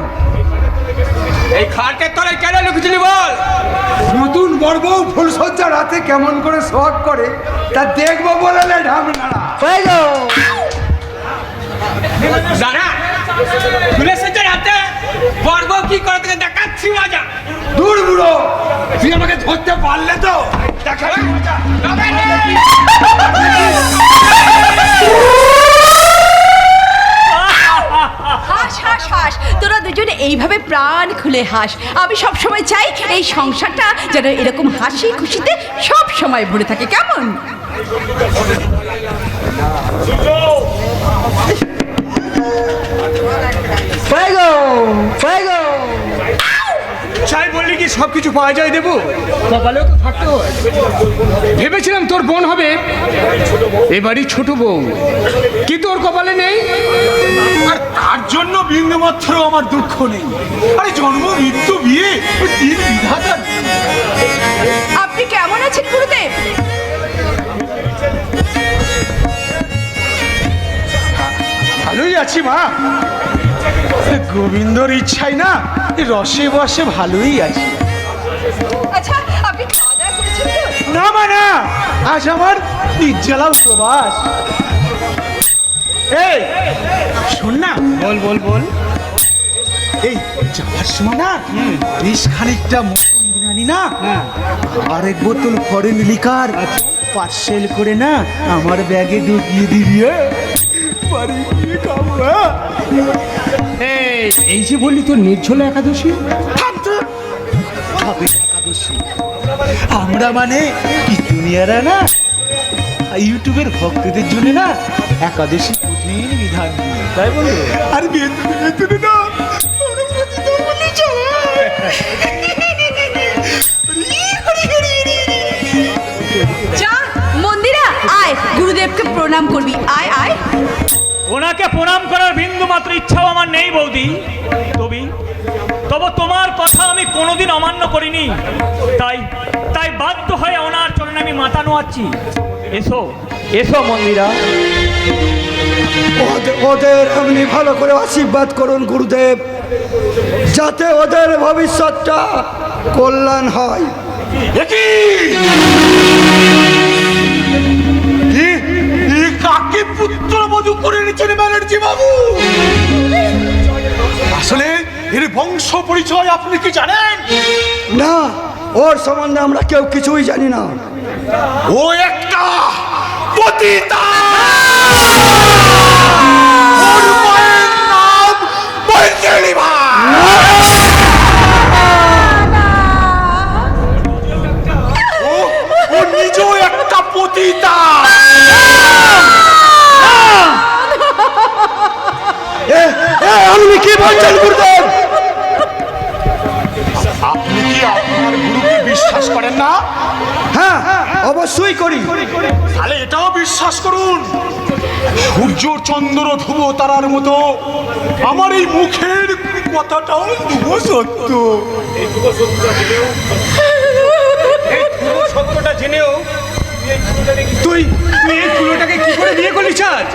এই খাটের তলায় কেন লুকিয়েছিলি বল? নতুন বর বউ ফুলসজ্জা রাতে কেমন করে সোহাগ করে তা দেখবো বলে ঢাম নাড়া। দাঁড়া, ফুলের সাথে রাতে বর্গ কি করে তোকে দেখাচ্ছি মজা। দূর বুড়ো, তুই আমাকে ধরতে পারলে তো দেখা। হাস হাস হাস, তোরা দুজনে এইভাবে প্রাণ খুলে হাস। আমি সব সময় চাই এই সংসারটা যেন এরকম হাসি খুশিতে সব সময় ভরে থাকে, কেমন? চাই বললি কি সব কিছু পাওয়া যায় দেবো? কপালেও তো থাকতে হয়। ভেবেছিলাম তোর বোন হবে, এবারই ছোট বউ, কি তোর কপালে নেই? আর তার জন্য বিন্দুমাত্র আমার দুঃখ নেই। আরে জন্ম মৃত্যু বিয়ে তিন বিধাতা বলছি মা, গোবিন্দর ইচ্ছাই না রসে বসে ভালোই আছে। আচ্ছা আপনি খাওয়া দাওয়া করেছেন তো? না মা না, আজ আমার নির্জলা উপবাস। এই শোন না, বল বল বল। এই যাওয়ার সময় না বেশ খানিকটা মটন বিরিয়ানি না আর এক বোতল ফরেন লিকার পার্সেল করে না আমার ব্যাগে ঢুকিয়ে দিবি। বাড়ি গিয়ে খাবো। এই যে বললি তোর নির্জলা একাদশী, খাবে একাদশী। আমরা মানে কি দুনিয়ারা না ইউটিউবের ভক্তদের জন্য না একাদশী কঠিন বিধান দিয়ে, তাই বলবো। আর বেতনে বেতনে না আমরা প্রতিদিন বলি চলে। যা মন্দিরা আয়, গুরুদেবকে প্রণাম করবি। আয় আয়। ওনাকে প্রণাম করার বিন্দু মাত্র ইচ্ছাও আমার নেই বৌদি। তবে তোমার কথা আমি কোনোদিন অমান্য করিনি, তাই তাই বাধ্য হয়ে ওনার চরণে আমি মাথা নোয়াচ্ছি। এসো এসো মন্দিরা। ওদের আপনি ভালো করে আশীর্বাদ করুন গুরুদেব, যাতে ওদের ভবিষ্যৎটা কল্যাণ হয়। কাকে পুত্রবধূ করে নিচ্ছেন ব্যানার্জি বাবু? আসলে এর বংশ পরিচয় আপনি কি জানেন? না, ওর সম্বন্ধে আমরা কেউ কিছুই জানি না। ও একটা পতিতা। ওর মায়ের নাম বৈদেহী ভাই। ও নিজেও একটা পতিতা। আপনি কি বলছেন গুরুদেব? আপনি কি আপনার গুরুকে বিশ্বাস করেন না? হ্যাঁ অবশ্যই করি। তাহলে এটাও বিশ্বাস করুন, সূর্য চন্দ্র ধ্রুব তারার মতো আমার এই মুখের কথাটাও ধ্রুব সত্য। সত্যটা জেনেও তুই তুই এই ফুলোটাকে কি করে বিয়ে করলি? চাঁদ,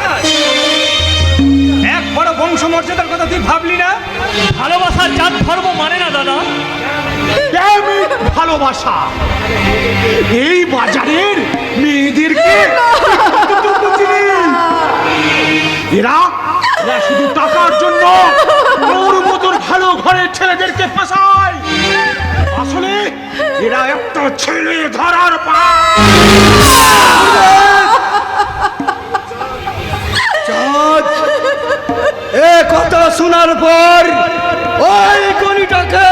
এক বড় বংশমর্যাদার কথা তুই ভাবলি না? ভালোবাসার জাত ধর্ম মানে না দাদা। প্রেমিক ভালোবাসা এই বাজারের মেয়েদেরকে এরা শুধু টাকার জন্য ওর মতন ভালো ঘরের ছেলেদেরকে ফাঁসায়। আসলে এরা একটা ছেলে ধরার পা। এ কথা শোনার পর ওই গণিটাকে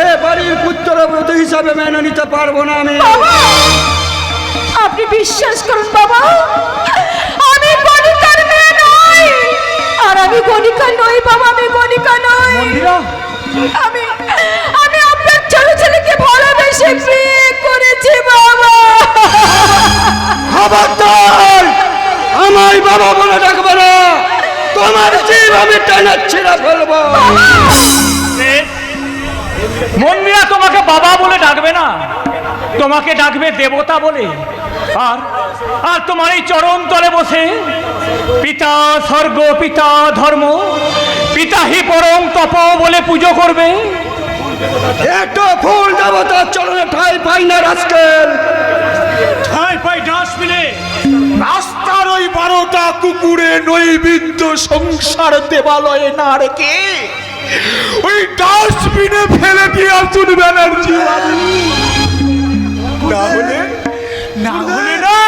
এ বাড়ির পুত্রব্রত হিসাবে মেনে নিতে পারবো না আমি। আপনি বিশ্বাস করুন বাবা, আমি গণিকার মেয়ে নই। আর আমি গণিকা নই বাবা, আমি গণিকা নই। আমি আমি আপনার ছোট ছেলেকে ভালোবেসে বিয়ে করেছি বাবা। খবরদার আমায় বাবা বলে ডাকবে না, তোমার জীব আমি টেনে ছিঁড়ে ফেলবো। মন্দিরা তোমাকে বাবা বলে ডাকবে না, তোমাকে ডাকবে দেবতা বলে। আর আর তোমার এই চরণ তলে বসে পিতা স্বর্গ পিতা ধর্ম পিতা হি পরম তপ বলে পুজো করবে। একটা ফুল দেবতার চরণে ঠাই পাই না রাস্কেল। ঠাই পাই ডাস্টবিনে। রাস্তার ওই 12টা কুকুরে নৈবেদ্য সংসার দেবালয়ে না রেখে ওই ডাস্টবিনে ফেলে দিয়ে আসুন ব্যানার্জি বাবু। না হলে না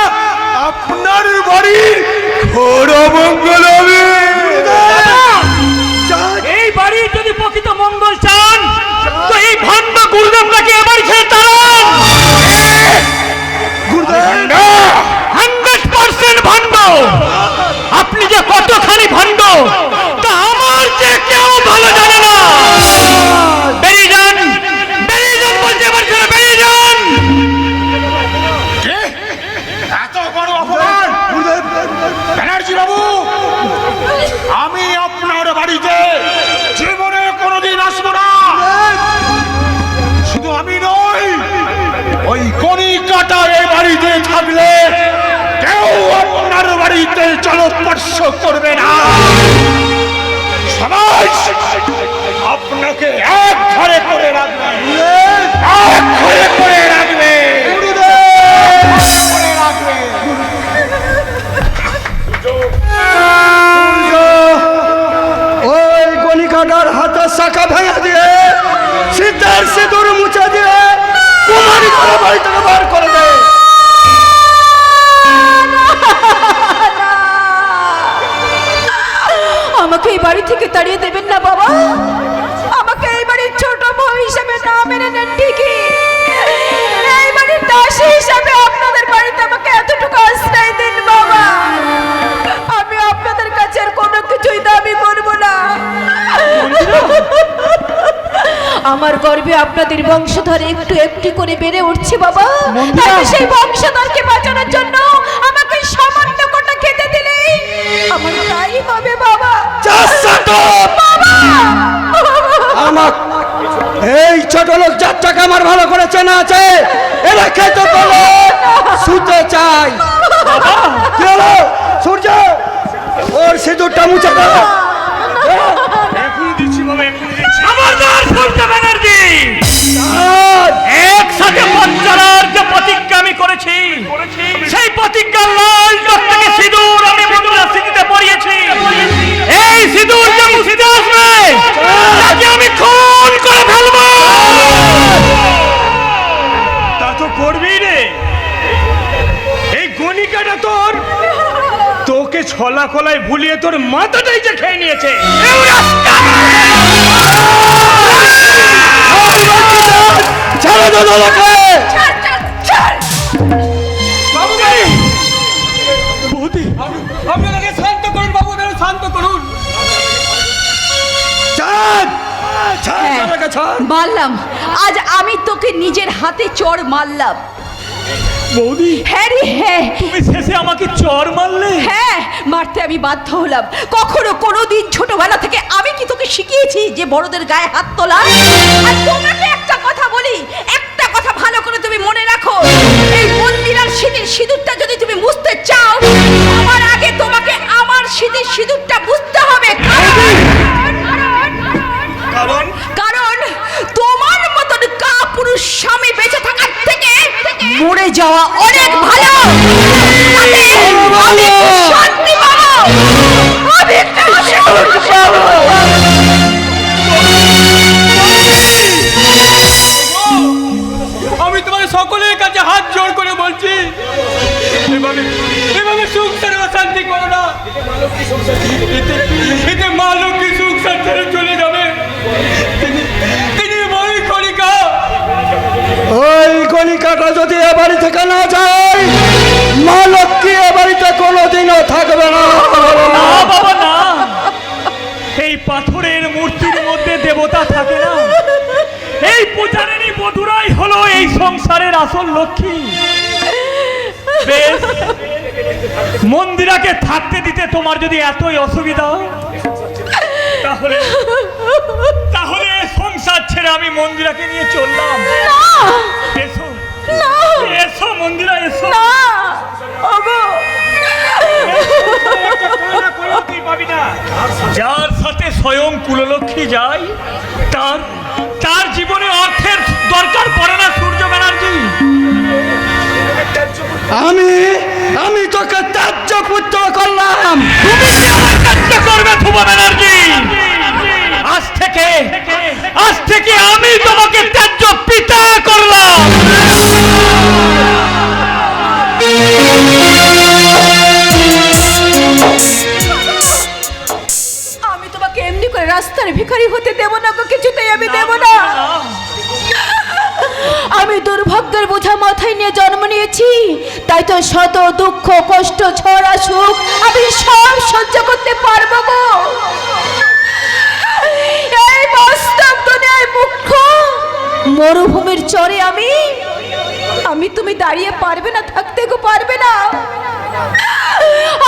আপনার বাড়ির ঘোর অমঙ্গল হবে। এই বাড়ির যদি প্রকৃত মঙ্গল চান তো এই ভণ্ড গুরুদেব নাকি এবার ছেড়ে তাড়ান। 100% ভণ্ড। আপনি যে কতখানি ভণ্ড তা আমার যে কেউ ভালো জানে না। বেরিয়ে যান, বেরিয়ে যান বলতে এবার ছেড়ে বেরিয়ে যান। এত বড় অপমান ব্যানার্জি বাবু, আমি আপনার বাড়িতে জীবনে কোনোদিন আসবো না। শুধু আমি নই, ওই কণিকাটা এই বাড়িতে থাকলে কেউ আপনার বাড়ি বাড়িতে জলস্পর্শ করবে না। সবাই আপনাকে এক ঘরে করে রাখবে, এক ঘরে করে রাখবে। ওই গণিকাটার হাতের শাখা ভেঙে দিয়ে সিদ্ধার সিঁদুর মুছে দিয়ে কুমারী করে বাড়ি থেকে বার করে দেয়। আমাকে এই বাড়ি থেকে তাড়িয়ে দেবেন না বাবা। আমাকে এই বাড়ির ছোট বউ হিসেবে না মেনে নেন ঠিকই, এই বাড়ির দাসী হিসেবে আপনাদের বাড়িতে আমাকে এতটুকু আশ্রয় দিন বাবা। আমি আপনাদের কাছে আর কোনো কিছুই দাবি করব না। আমার গর্বে আপনাদের বংশধর একটু একটু করে বেড়ে উঠছে বাবা। তাই সেই বংশধরকে বাঁচানোর জন্য আমাকে সামান্য কটা খেতে দিলেই আমার তাই হবে বাবা। আমার এই ছোট লোক যাত্রাকে আমার ভালো করে চেনা আছে, এরা খেতে বলে শুতে চাই। কি হলো সূর্য, ওর সিঁদুরটা মুছে দাও। এখনই দিচ্ছি বাবা, এখনই দিচ্ছি। খবরদার সূর্য ব্যানার্জি, একসাথে পথ চলার যে প্রতিজ্ঞা আমি করেছি, সেই প্রতিজ্ঞার লাল টক থেকে সিঁদুর আমি মন্দিরের স্মৃতিতে পরিয়েছি। এই সিঁদুর যে মুছিতে আসবে তাকে আমি খুন করে ফেলবো। তা তো করবি রে। এই গণিকাটা তোকে ছলা কলায় ভুলিয়ে তোর মাথাটাই যে খেয়ে নিয়েছে। ছেড়ে দে লোকে। আপনাকে শান্ত করুন বাবু, ওনাকে শান্ত করুন। মারলাম, আজ আমি তোকে নিজের হাতে চড় মারলাম। বৌদি, হ্যাঁ রে হ্যাঁ, তুমি শেষে আমাকে চর মারলে। হ্যাঁ মারতে আমি বাধ্য হলাম। কখনো কোনোদিন ছোটবেলা থেকে আমি কি তোকে শিখিয়েছি যে বড়দের গায়ে হাত তোলা? আর তোমাকে একটা কথা বলি, একটা কথা ভালো করে তুমি মনে রাখো, এই মন্দিরের সিঁদুর সিঁদুরটা যদি তুমি মুছতে চাও, আমার আগে তোমাকে আমার সিঁদুর সিঁদুরটা মুছতে হবে। কারণ তোমার মতন কাপুরুষ স্বামী বেঁচে থাকার থেকে মরে যাওয়া অনেক ভালো। আমি শান্তি পাবো, আমি শান্তি পাবো। আমি তোমার সকলের কাছে হাত জোড় করে বলছি, এভাবে এভাবে সংসারে অশান্তি করো না। এতে মা লক্ষ্মী সংসার ছেড়ে চলে যাবে। তিনি ওই কণিকা, ওই গণিকাটা যদি এ বাড়ি থেকে না যায়, মা লক্ষ্মী এ বাড়িতে কোনোদিনও থাকবে না। না বাবা না, এই পাথরের মূর্তির মধ্যে দেবতা থাকে না। এই পূজারিনী বধুরাই হলো এই সংসারের আসল লক্ষ্মী। বেশ, মন্দিরাকে থাকতে দিতে তোমার যদি এতই অসুবিধা, তাহলে তাহলে সংসার ছেড়ে আমি মন্দিরাকে নিয়ে চললাম। এসো এসো মন্দিরা, এসো। যার সাথে স্বয়ং কুললক্ষ্মী যায়, তার জীবনে অর্থের দরকার পড়ে না সূর্য ব্যানার্জি। আমি তোকে ত্যায্য পুত্র করলাম। তুমি কি আমার ত্যায্য করবে ধ্রুব ব্যানার্জি? আজ থেকে আমি তোমাকে ত্যায্য পিতা করলাম। আমি তোমাকে এমনি করে রাস্তার ভিখারি হতে দেব না গো, কিছুতেই আমি দেব না। আমি দুর্ভাগ্যের বোঝা মাথায় নিয়ে জন্ম নিয়েছি, তাই তো শত দুঃখ কষ্ট ঝড় আসুক আমি সব সহ্য করতে পারবো গো। এই বাস্তব দুনিয়ায় মুখ্য মরুভূমির চরে আমি তুমি দাঁড়িয়ে পারবে না থাকতে গো, পারবে না।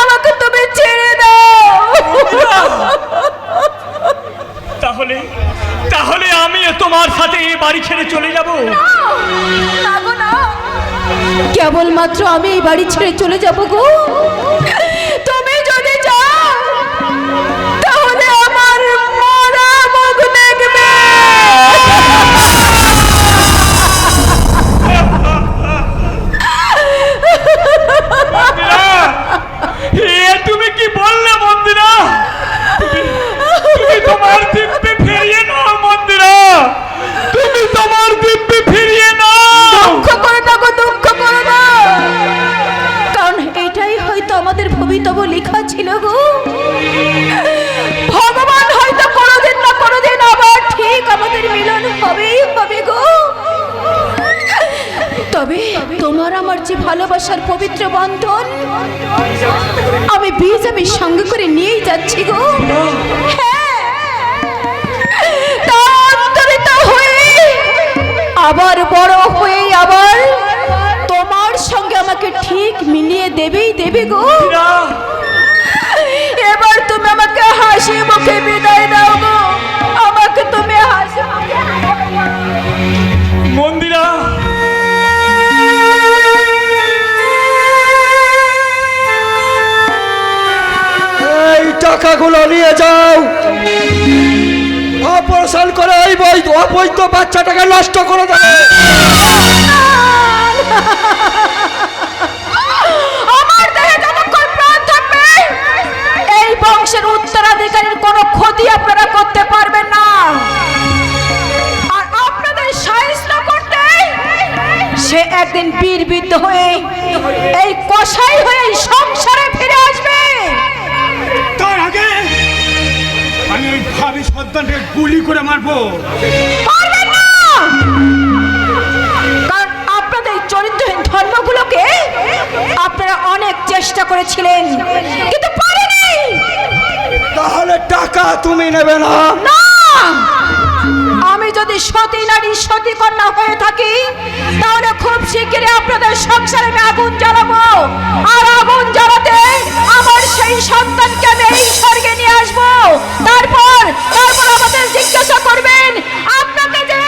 আমাকে তুমি ছেড়ে দাও। তাহলে আমি তোমার সাথে এই বাড়ি ছেড়ে চলে যাব। না গো না, কেবলমাত্র আমি এই বাড়ি ছেড়ে চলে যাব গো, তবে তোমার আমার যে ভালোবাসার পবিত্র বন্ধন, আমি বীজ আমি সঙ্গে করে নিয়েই যাচ্ছি গো। হ্যাঁ, তা অন্তরিত হয়ে আবার বড় হয়ে আবার তোমার সঙ্গে আমাকে ঠিক মিলিয়ে দেবে গো। এবার তুমি আমাকে হাসি মুখে বিদায় দাও গো, আমাকে তুমি হাসি মুখে মন্দিরা, এই টাকাগুলো নিয়ে যাও, অপারেশন করে এই অবৈধ বাচ্চাটাকে নষ্ট করে দেবে। আমার দেহে যতক্ষণ প্রাণ থাকবে এই বংশের উত্তরাধিকারীর কোনো ক্ষতি আপনারা করতে পারবেন না। আর আপনাদের সাহায্য করতে সে একদিন বীরবিদ্ধ হয়ে এই কসাই হয়ে এই সংসারে ফিরে আসবে। তার আগে আমি ওই ভাবি সন্তানকে গুলি করে মারবো। পারবেন না, কারণ আপনাদের এই চরিত্রহীন ধর্মগুলোকে আপনারা অনেক চেষ্টা করেছিলেন কিন্তু পারেনি। তাহলে টাকা তুমি নেবে না? না, আমি যদি সতী নারী সতী কন্যা হয়ে থাকি তাহলে খুব শিগগিরই আপনাদের সংসারে আমি আগুন জ্বালাবো, আর আগুন জ্বালাতে আমার সেই সন্তানকে আমি এই স্বর্গে নিয়ে আসবো। তারপর আমাদের জিজ্ঞাসা করবেন আপনাকে যে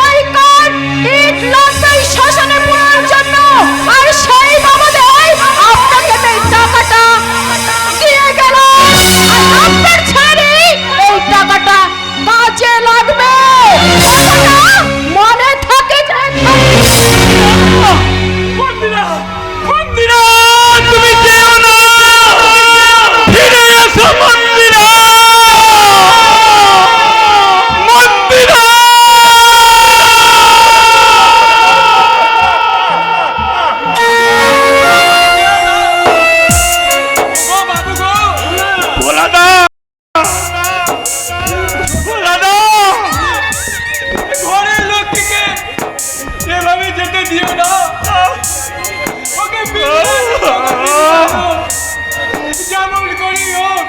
ওই কাঠ ইট লাগবে শ্মশানে পোড়ার জন্য, আর সেই বাবাদের আপনাকে এই টাকাটা দিয়ে গেল, আর আপনার ছেলে এই টাকাটা কাজে লাগবে। কথাটা মনে থাকে যে মন্দিরা, মন্দিরা, তুমি যেও না, ফিরে এসো মন্দিরা, মন্দিরা। ও বাবু গো, ভোলাদা, ভোলাদা, ঘরের লক্ষ্মীকে এভাবে যেতে দিও না, ওকে ফিরিয়ে আনো, যেমন করি হোক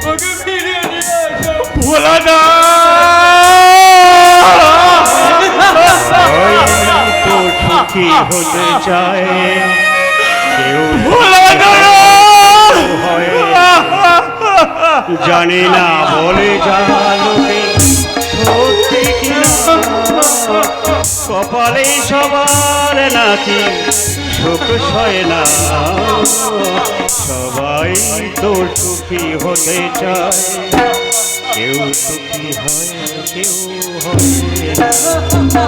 ওকে ফিরিয়ে নিয়ে আসো। ভোলাদা, তো সুখী হতে চায় কেউ ভোলাদা, হয় জানি না বলে জানোকে সত্যি কিনা কপালে সবার নাকি সুখ সয় না, সবাই তো সুখী হতে চায় কেউ সুখী হয় কেউ হয় না।